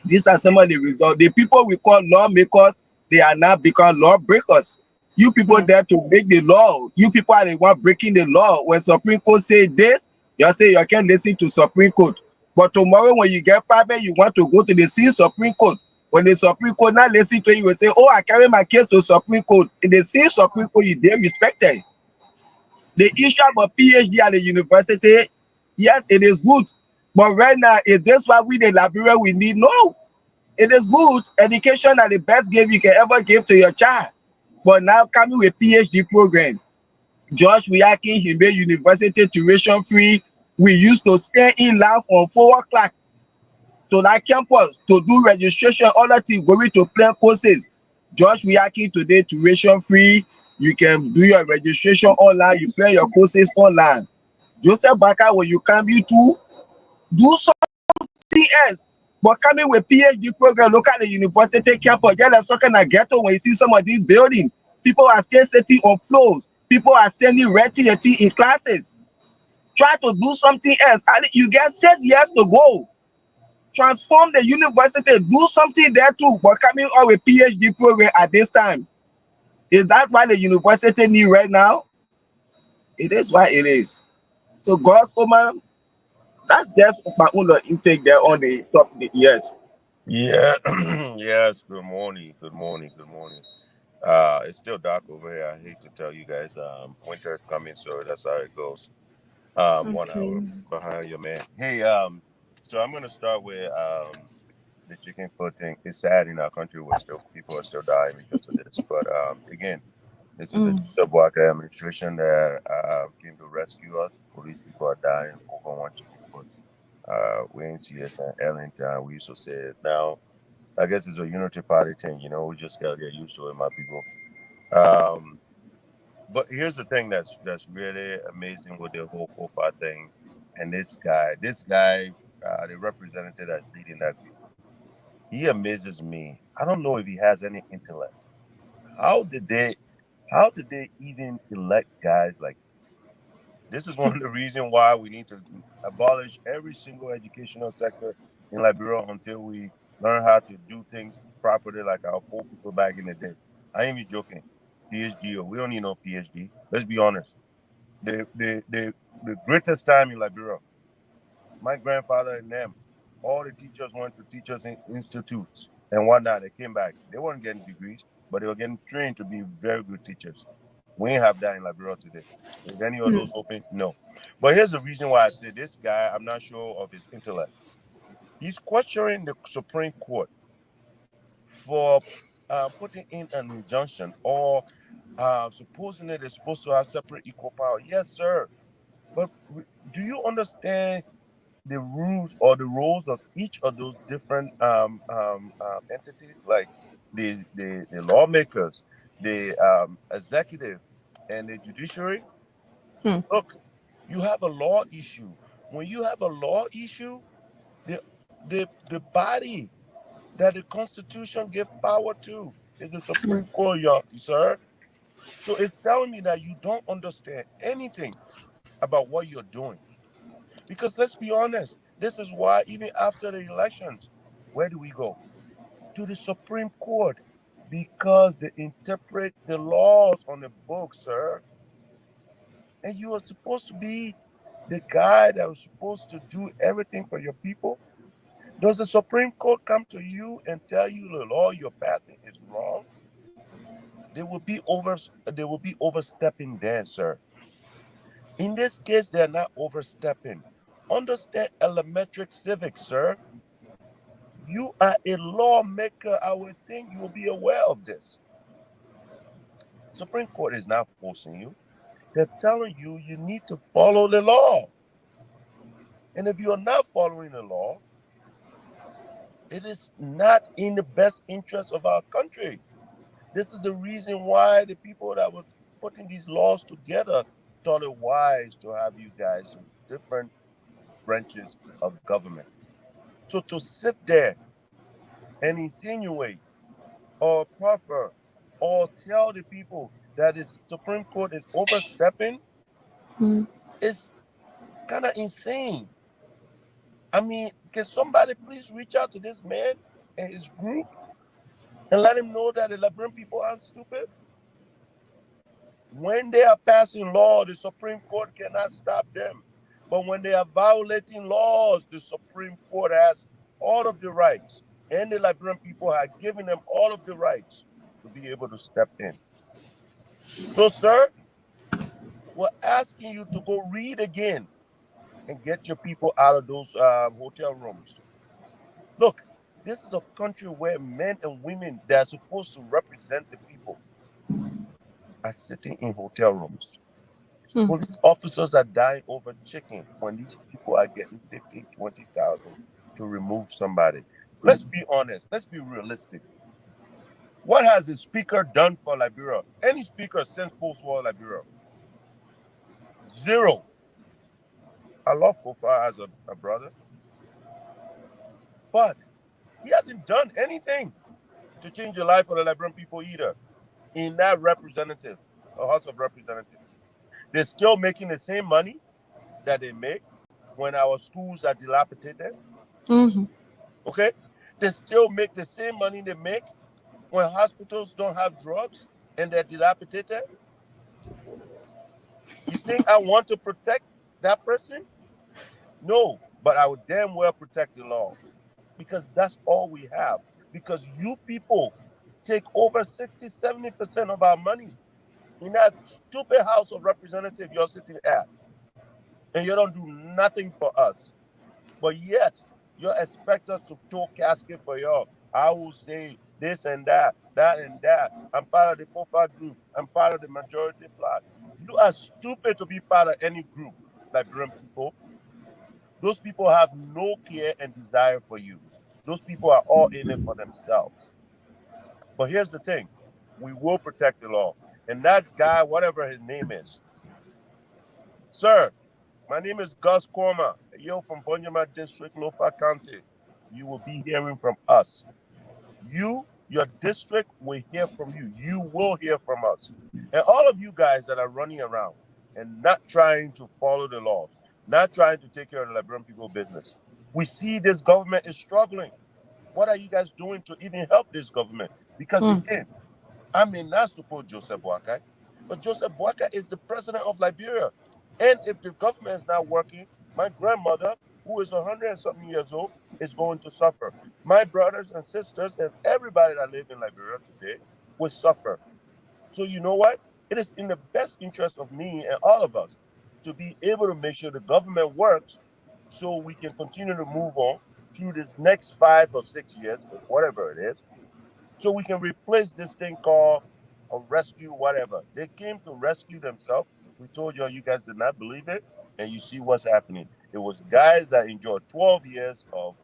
These are some of the results. The people we call lawmakers, they are now become lawbreakers. You people there to make the law. You people are the one breaking the law. When Supreme Court say this, you say you can't listen to Supreme Court. But tomorrow when you get private, you want to go to the same Supreme Court. When the Supreme Court not listen to you, you will say, oh, I carry my case to Supreme Court. In the same Supreme Court, you dare respected. The issue of PhD at the university, yes, it is good. But right now, is this what we the Liberia we need? No. It is good. Education are the best gift you can ever give to your child. But now coming with PhD program, George Weah-Akin, he made university tuition free. We used to stay in line from 4 o'clock to that campus to do registration, all that thing going to plan courses. George Weah-Akin today tuition free. You can do your registration online. You plan your courses online. Joseph Baka, when you come, you to do something else. But coming with PhD program, look at the university campus. Get like something like ghetto when you see some of these buildings. People are still sitting on floors. People are standing renting in classes. Try to do something else. And you get 6 years to go. Transform the university. Do something there too. But coming out with PhD program at this time. Is that what the university need right now? It is what it is. So God's woman, that's just my own intake there on the top. Yes. Yeah. Yes. Good morning. Good morning. Good morning. It's still dark over here. I hate to tell you guys, winter is coming, so that's how it goes. 1 hour behind your man. Hey, so I'm gonna start with the chicken foot thing. It's sad in our country where still people are still dying because of this. But again, this is the Black administration that came to rescue us. Police people are dying over one chicken foot. We in CS and Ellington, we used to say it. Now, I guess it's a unity party thing. You know, we just gotta get used to it, my people. But here's the thing that's really amazing with the whole profile thing, and this guy, the representative that's leading that group, he amazes me. I don't know if he has any intellect. How did they even elect guys like this? This is one of the reasons why we need to abolish every single educational sector in Liberia until we learn how to do things properly like our poor people back in the day. I ain't even joking. PhD, or we don't need no PhD. Let's be honest. The greatest time in Liberia, my grandfather and them, all the teachers went to teachers institutes and whatnot. They came back. They weren't getting degrees, but they were getting trained to be very good teachers. We ain't have that in Liberia today. Is any of those open? No. But here's the reason why I say this guy, I'm not sure of his intellect. He's questioning the Supreme Court for putting in an injunction or supposing they're supposed to have separate equal power. Yes, sir. But do you understand the rules or the roles of each of those different entities, like the lawmakers, the executive, and the judiciary? Look, you have a law issue. When you have a law issue, the body that the Constitution gives power to is the Supreme Court, sir. So it's telling me that you don't understand anything about what you're doing. Because let's be honest, this is why even after the elections, where do we go? To the Supreme Court. Because they interpret the laws on the book, sir. And you are supposed to be the guy that was supposed to do everything for your people. Does the Supreme Court come to you and tell you the law you're passing is wrong? They will be overstepping there, sir. In this case, they're not overstepping. Understand elementary civics, sir. You are a lawmaker. I would think you will be aware of this. Supreme Court is not forcing you. They're telling you you need to follow the law. And if you are not following the law, it is not in the best interest of our country. This is the reason why the people that was putting these laws together thought it wise to have you guys of different branches of government. So to sit there and insinuate or proffer or tell the people that the Supreme Court is overstepping is kind of insane. I mean, can somebody please reach out to this man and his group and let him know that the Liberian people aren't stupid? When they are passing law, the Supreme Court cannot stop them. But when they are violating laws, the Supreme Court has all of the rights. And the Liberian people are giving them all of the rights to be able to step in. So, sir, we're asking you to go read again and get your people out of those hotel rooms. Look, this is a country where men and women that are supposed to represent the people are sitting in hotel rooms. Police officers are dying over chicken when these people are getting 15, 20,000 to remove somebody. Let's be honest. Let's be realistic. What has the speaker done for Liberia? Any speaker since post-war Liberia? Zero. I love Kofa as a brother, but he hasn't done anything to change the life of the Liberian people either. In that representative, a House of Representatives, they're still making the same money that they make when our schools are dilapidated. Okay, they still make the same money they make when hospitals don't have drugs and they're dilapidated. You think I want to protect that person? No, but I would damn well protect the law because that's all we have. Because you people take over 60-70% of our money in that stupid House of Representatives you're sitting at. And you don't do nothing for us. But yet, you expect us to throw casket for y'all. I will say this and that, that and that. I'm part of the Kofa group. I'm part of the majority plot. You are stupid to be part of any group, Liberian people. Those people have no care and desire for you. Those people are all in it for themselves. But here's the thing. We will protect the law. And that guy, whatever his name is, sir, my name is Gus Korma. You're from Bonyama District, Lofa County. You will be hearing from us. Your district will hear from you. You will hear from us. And all of you guys that are running around and not trying to follow the laws, not trying to take care of the Liberian people business. We see this government is struggling. What are you guys doing to even help this government? Because again, I may not support Joseph Boakai, but Joseph Boakai is the president of Liberia. And if the government is not working, my grandmother, who is 100 and something years old, is going to suffer. My brothers and sisters and everybody that lives in Liberia today will suffer. So you know what? It is in the best interest of me and all of us to be able to make sure the government works so we can continue to move on through this next 5 or 6 years, or whatever it is, so we can replace this thing called a rescue, whatever. They came to rescue themselves. We told you guys did not believe it, and you see what's happening. It was guys that enjoyed 12 years of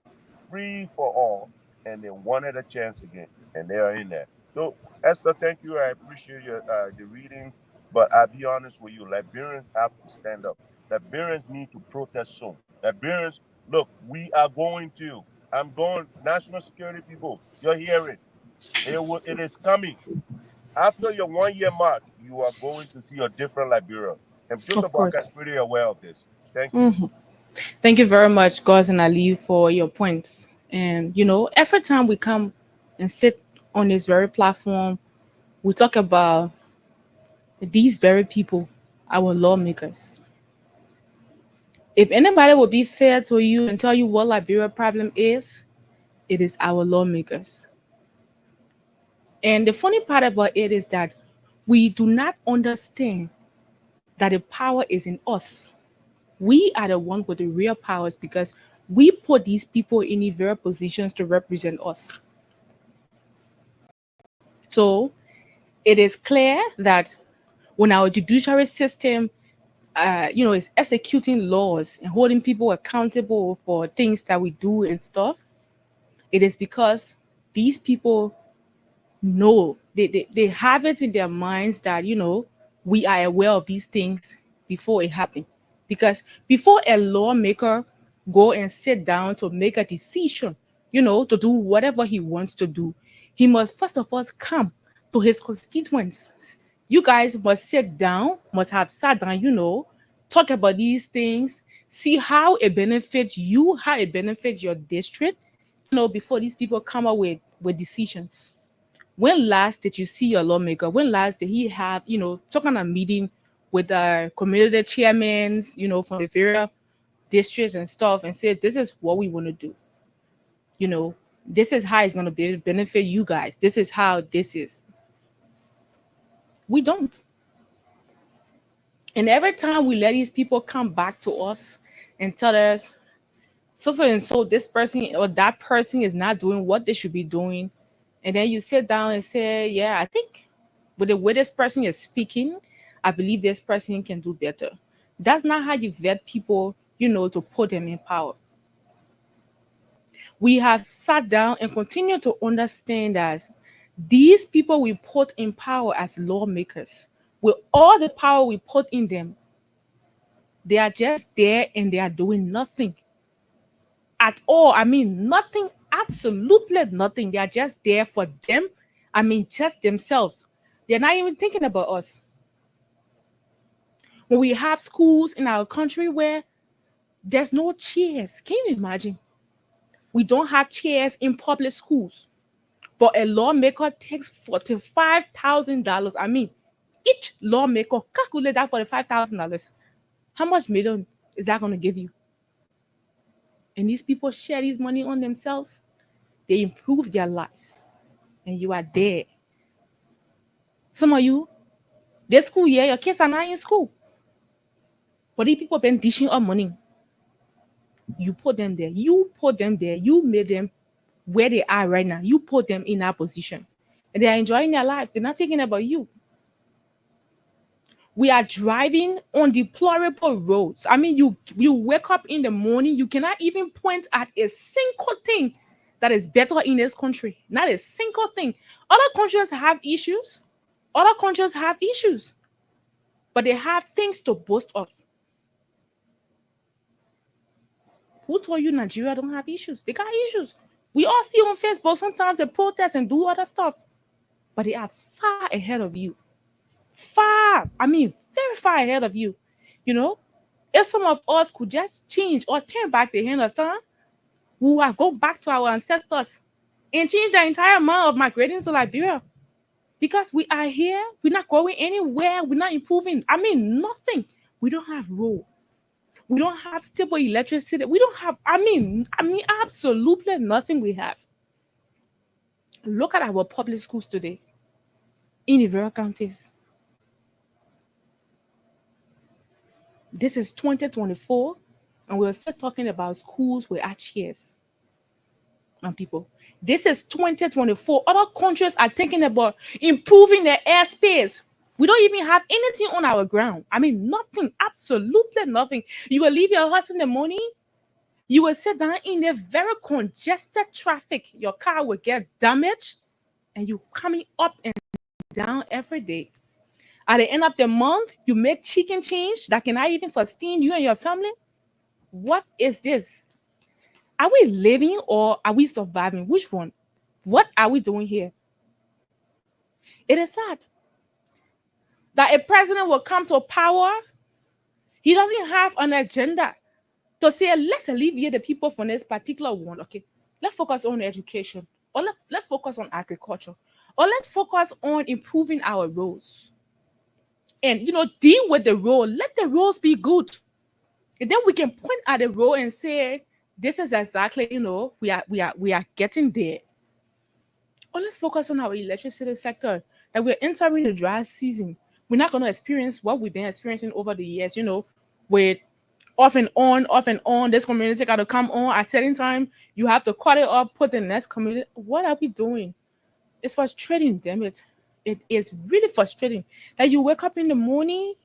free for all, and they wanted a chance again, and they are in there. So, Esther, thank you. I appreciate your the readings, but I'll be honest with you. Liberians have to stand up. Liberians need to protest soon. Liberians, look, we are going to. I'm going. National security people, you're hearing. It is coming. After your 1 year mark, you are going to see a different Liberia. And Joseph Boakai is pretty aware of this. Thank you. Thank you very much, Guz and Ali, for your points. And, every time we come and sit on this very platform, we talk about these very people, our lawmakers. If anybody would be fair to you and tell you what Liberia problem is, it is our lawmakers. And the funny part about it is that we do not understand that the power is in us. We are the one with the real powers because we put these people in the very positions to represent us. So it is clear that when our judiciary system, is executing laws and holding people accountable for things that we do and stuff, it is because these people know they have it in their minds that, you know, we are aware of these things before it happened. Because before a lawmaker go and sit down to make a decision, you know, to do whatever he wants to do, he must first of all come to his constituents. You guys must sit down, must have sat down, you know, talk about these things, see how it benefits you, how it benefits your district, you know, before these people come up with decisions. When last did you see your lawmaker? When last did he have, you know, talking a meeting with the community chairmen, you know, from the various districts and stuff, and said, this is what we want to do. You know, this is how it's going to benefit you guys. This is how this is. We don't. And every time we let these people come back to us and tell us, so and so, this person or that person is not doing what they should be doing. And then you sit down and say, yeah, I think with the way this person is speaking, I believe this person can do better. That's not how you vet people, you know, to put them in power. We have sat down and continue to understand that these people we put in power as lawmakers, with all the power we put in them, they are just there and they are doing nothing at all. I mean, nothing, absolutely nothing. They are just there for them. I mean, just themselves. They're not even thinking about us. When we have schools in our country where there's no chairs, can you imagine? We don't have chairs in public schools, but a lawmaker takes $45,000. I mean, each lawmaker, calculate that $45,000. How much million is that going to give you? And these people share this money on themselves. They improve their lives. And you are there. Some of you, this school year, your kids are not in school. But these people have been dishing up money. You put them there. You put them there. You made them where they are right now. You put them in that position. And they are enjoying their lives. They're not thinking about you. We are driving on deplorable roads. I mean, you wake up in the morning, you cannot even point at a single thing that is better in this country. Not a single thing. Other countries have issues. Other countries have issues. But they have things to boast of. Who told you Nigeria don't have issues? They got issues. We all see on Facebook sometimes they protest and do other stuff. But they are far ahead of you. Far, I mean, very far ahead of you. You know, if some of us could just change or turn back the hand of time, we will go back to our ancestors and change the entire amount of migrating to Liberia. Because we are here, we're not going anywhere, we're not improving. I mean, nothing. We don't have road. We don't have stable electricity. We don't have, I mean, absolutely nothing we have. Look at our public schools today in the various counties. This is 2024, and we're still talking about schools without chairs and people. This is 2024. Other countries are thinking about improving their airspace. We don't even have anything on our ground. I mean, nothing, absolutely nothing. You will leave your house in the morning. You will sit down in a very congested traffic. Your car will get damaged, and you coming up and down every day. At the end of the month, you make chicken change that cannot even sustain you and your family. What is this? Are we living or are we surviving? Which one? What are we doing here? It is sad that a president will come to power. He doesn't have an agenda to say, let's alleviate the people from this particular one. Okay, let's focus on education, or let's focus on agriculture, or let's focus on improving our roads. And, you know, deal with the road. Let the roads be good. And then we can point at the road and say, this is exactly, you know, we are getting there. Or let's focus on our electricity sector, that we're entering the dry season. We're not going to experience what we've been experiencing over the years, you know, with off and on. This community got to come on at a certain time. You have to cut it up, put the next community. What are we doing? It's frustrating, damn it. It is really frustrating that you wake up in the morning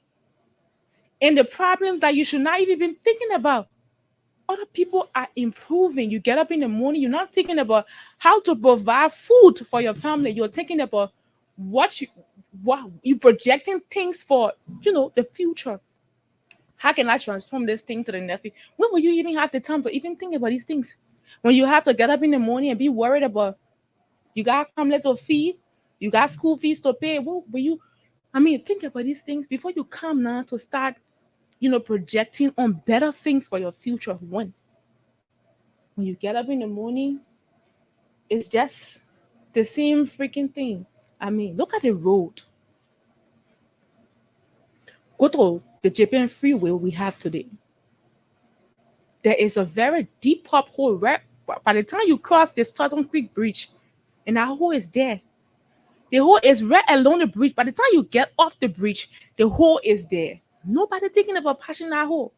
and the problems that you should not even be thinking about. Other people are improving. You get up in the morning, you're not thinking about how to provide food for your family. You're thinking about what you projecting things for, the future. How can I transform this thing to the next thing? When will you even have the time to even think about these things? When you have to get up in the morning and be worried about you got families to feed, you got school fees to pay. What will you? Think about these things before you come now to start, projecting on better things for your future. When you get up in the morning, it's just the same freaking thing. Look at the road. Go to the Japan freeway we have today. There is a very deep hole right by the time you cross the Stoughton Creek Bridge, and that hole is there. The hole is right along the bridge. By the time you get off the bridge, the hole is there. Nobody thinking about patching that hole.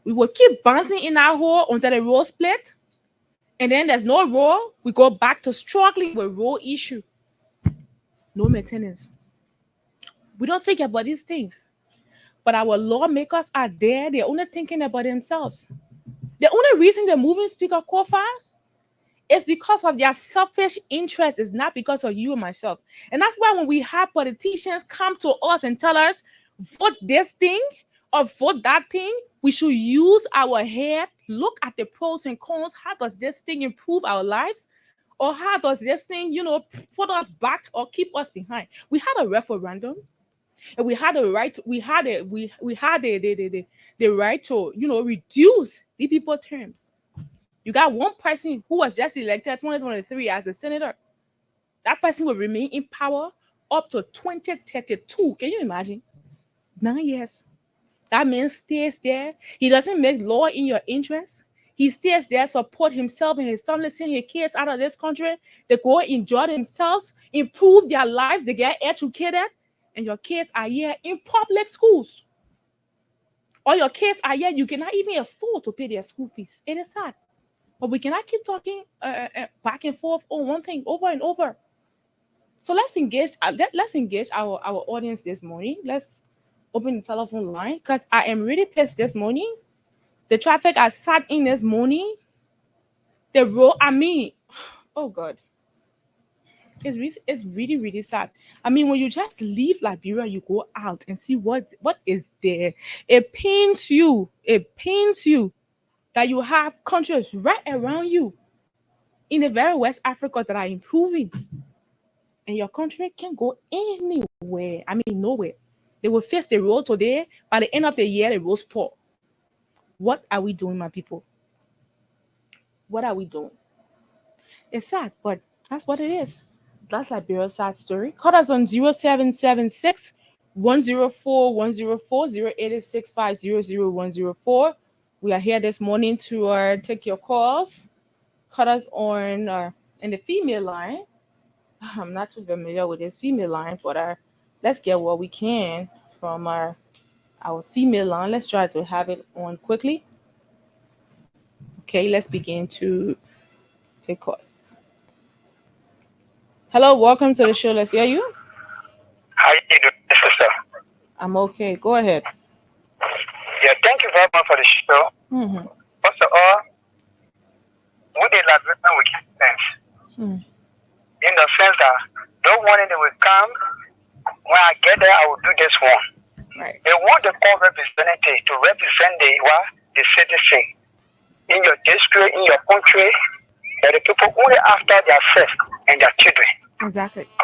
We will keep bouncing in that hole until the road split, and then there's no road. We go back to struggling with road issue. No maintenance. We don't think about these things. But our lawmakers are there. They're only thinking about themselves. The only reason they're moving Speaker Kofa is because of their selfish interest. It's not because of you and myself. And that's why when we have politicians come to us and tell us, vote this thing or vote that thing, we should use our head, look at the pros and cons. How does this thing improve our lives? Or how does this thing, put us back or keep us behind? We had a referendum. And we had the right. We had the right to reduce the people terms. You got one person who was just elected 2023 as a senator. That person will remain in power up to 2032. Can you imagine? 9 years. That man stays there. He doesn't make law in your interest. He stays there, support himself and his family, send his kids out of this country. They go enjoy themselves, improve their lives. They get educated. And your kids are here in public schools. Or your kids are here, you cannot even afford to pay their school fees. It is sad. But we cannot keep talking back and forth on one thing over and over. So let's engage our audience this morning. Let's open the telephone line because I am really pissed this morning. The traffic I sat in this morning, the road, oh God. It's really, really sad. When you just leave Liberia, you go out and see what is there. It pains you. It pains you that you have countries right around you in the very West Africa that are improving. And your country can't go anywhere. Nowhere. They will face the road today. By the end of the year, the road's poor. What are we doing, my people? What are we doing? It's sad, but that's what it is. That's Liberia's sad story. Call us on 0776 104 104 0865 00104. We are here this morning to take your calls. Call us on in the female line. I'm not too familiar with this female line, but let's get what we can from our female line. Let's try to have it on quickly. Okay, let's begin to take calls. Hello, welcome to the show. Let's hear you. How you doing, sister? I'm okay. Go ahead. Yeah, thank you very much for the show. Mm-hmm. First of all, with the Liberian we can sense. In the sense that no one they will come. When I get there, I will do this one. Right. They want the call representative to represent the citizen in your district, in your country, that the people only after themselves and their children. Exactly. When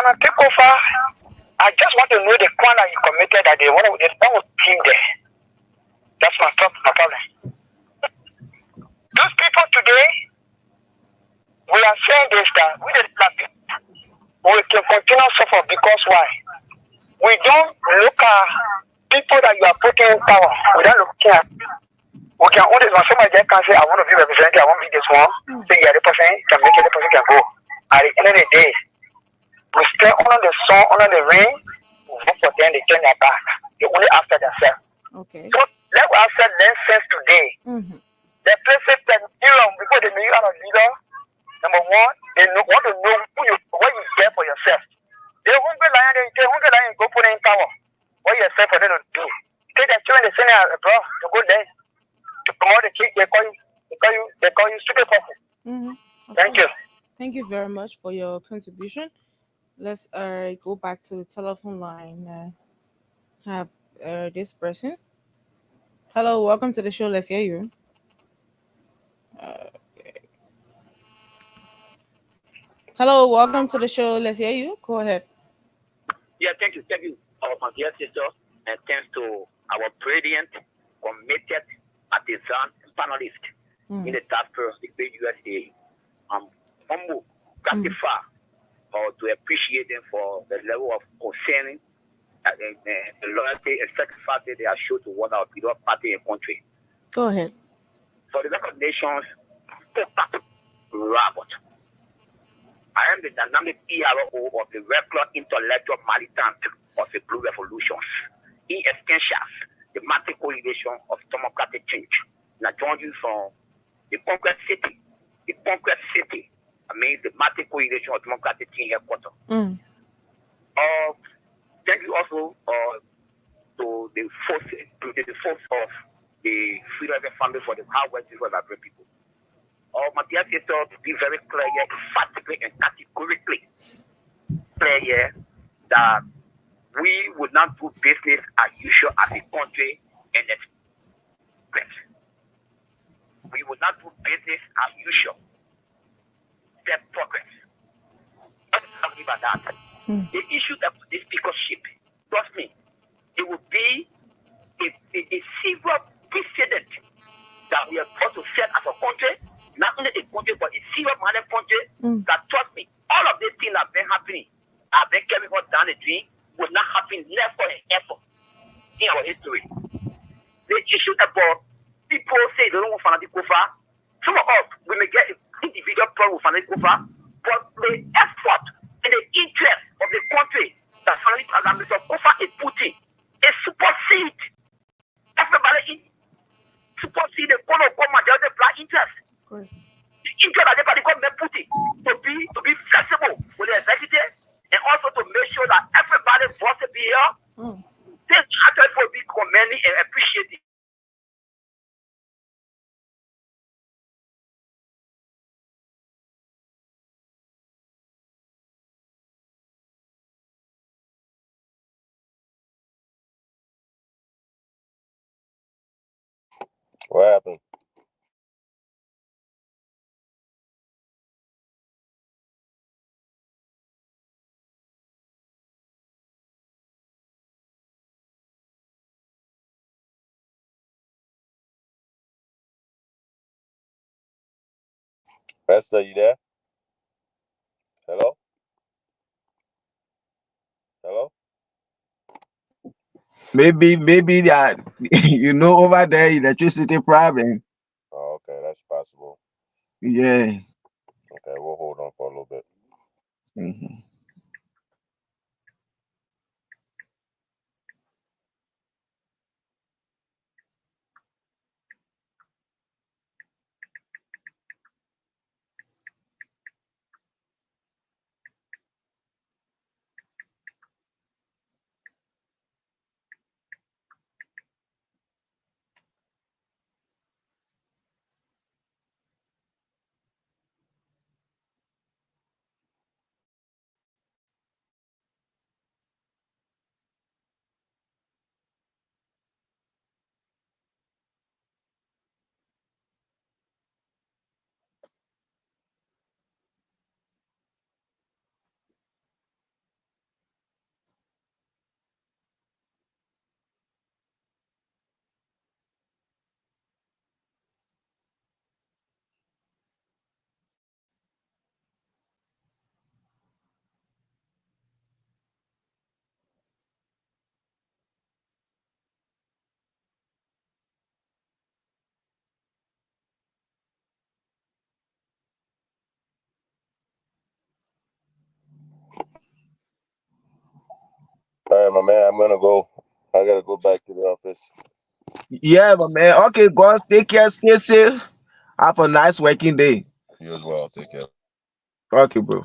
I take over, I just want to know the crime that you committed that they want to team there. That's my problem. Those people today, we are saying this that we can continue to suffer because why? We don't look at people that you are putting in power. We don't look at. We can only when somebody can say, I want to be represented, I want to be this one. Say, yeah, the person can make it, the person can go. At the end of the day, we stay under the sun, under the rain, we vote for them, they turn their back. They only after themselves. Okay. So let us learn sense today. Mm-hmm. The places that before they make you out of leader, number one, they want to know what you get for yourself. They're hungry lion, go put in power. What you expect for them to do? Take their children, they send them abroad to go there. To promote the kids, they call you stupid person. Mm-hmm. Thank you. Thank you you very much for your contribution. Let's go back to the telephone line. Have this person. Hello, welcome to the show. Let's hear you. Hello, welcome to the show. Let's hear you. Go ahead. Yeah, thank you, our dear sister, and thanks to our brilliant, committed artisan panelist in the task force, the USA. I'm humble, gratified, or to appreciate them for the level of concern and the loyalty and sacrifice that they have shown to one our beloved party and country. Go ahead. For the recognitions, Robert. I am the dynamic ERO of the regular intellectual militant of the Blue Revolutions. In essentials, the massive correlation of democratic change. And I join you from the concrete city. The concrete city, I mean the massive correlation of democratic change headquarters. Thank you also to the force of the Freedom Family for the hard work of our people. My dear sister, to be very clear, emphatically and categorically clear that we would not do business as usual as a country and expect. We would not do business as usual. Step progress. Let's talk about that. The issue of the speakership, trust me, it would be a severe precedent that we are going to set as a country, not only a country, but a serious minded country that, trust me, all of these things have been happening, have been carrying us down the drain, will not happen never and ever in our history. The issue about people say they don't want fanatic Kofa, some of us, we may get individual problem with fanatic Kofa, but the effort and the interest of the country that fanatic Mr. Kofa is putting is supersede everybody supersede the corner of majority black interest. The interest that everybody got putting to be flexible with the executive and also to make sure that everybody wants to be here. This actually will be commending and appreciating. What happened? Pastor, you there? Hello? Hello? Maybe that over there electricity problem. Oh, okay, that's possible. Yeah. Okay, we'll hold on for a little bit. All right, my man, I'm gonna go. I gotta go back to the office. Yeah, but man. Okay, guys, take care, stay safe. Have a nice working day. You as well. Take care. Okay, bro.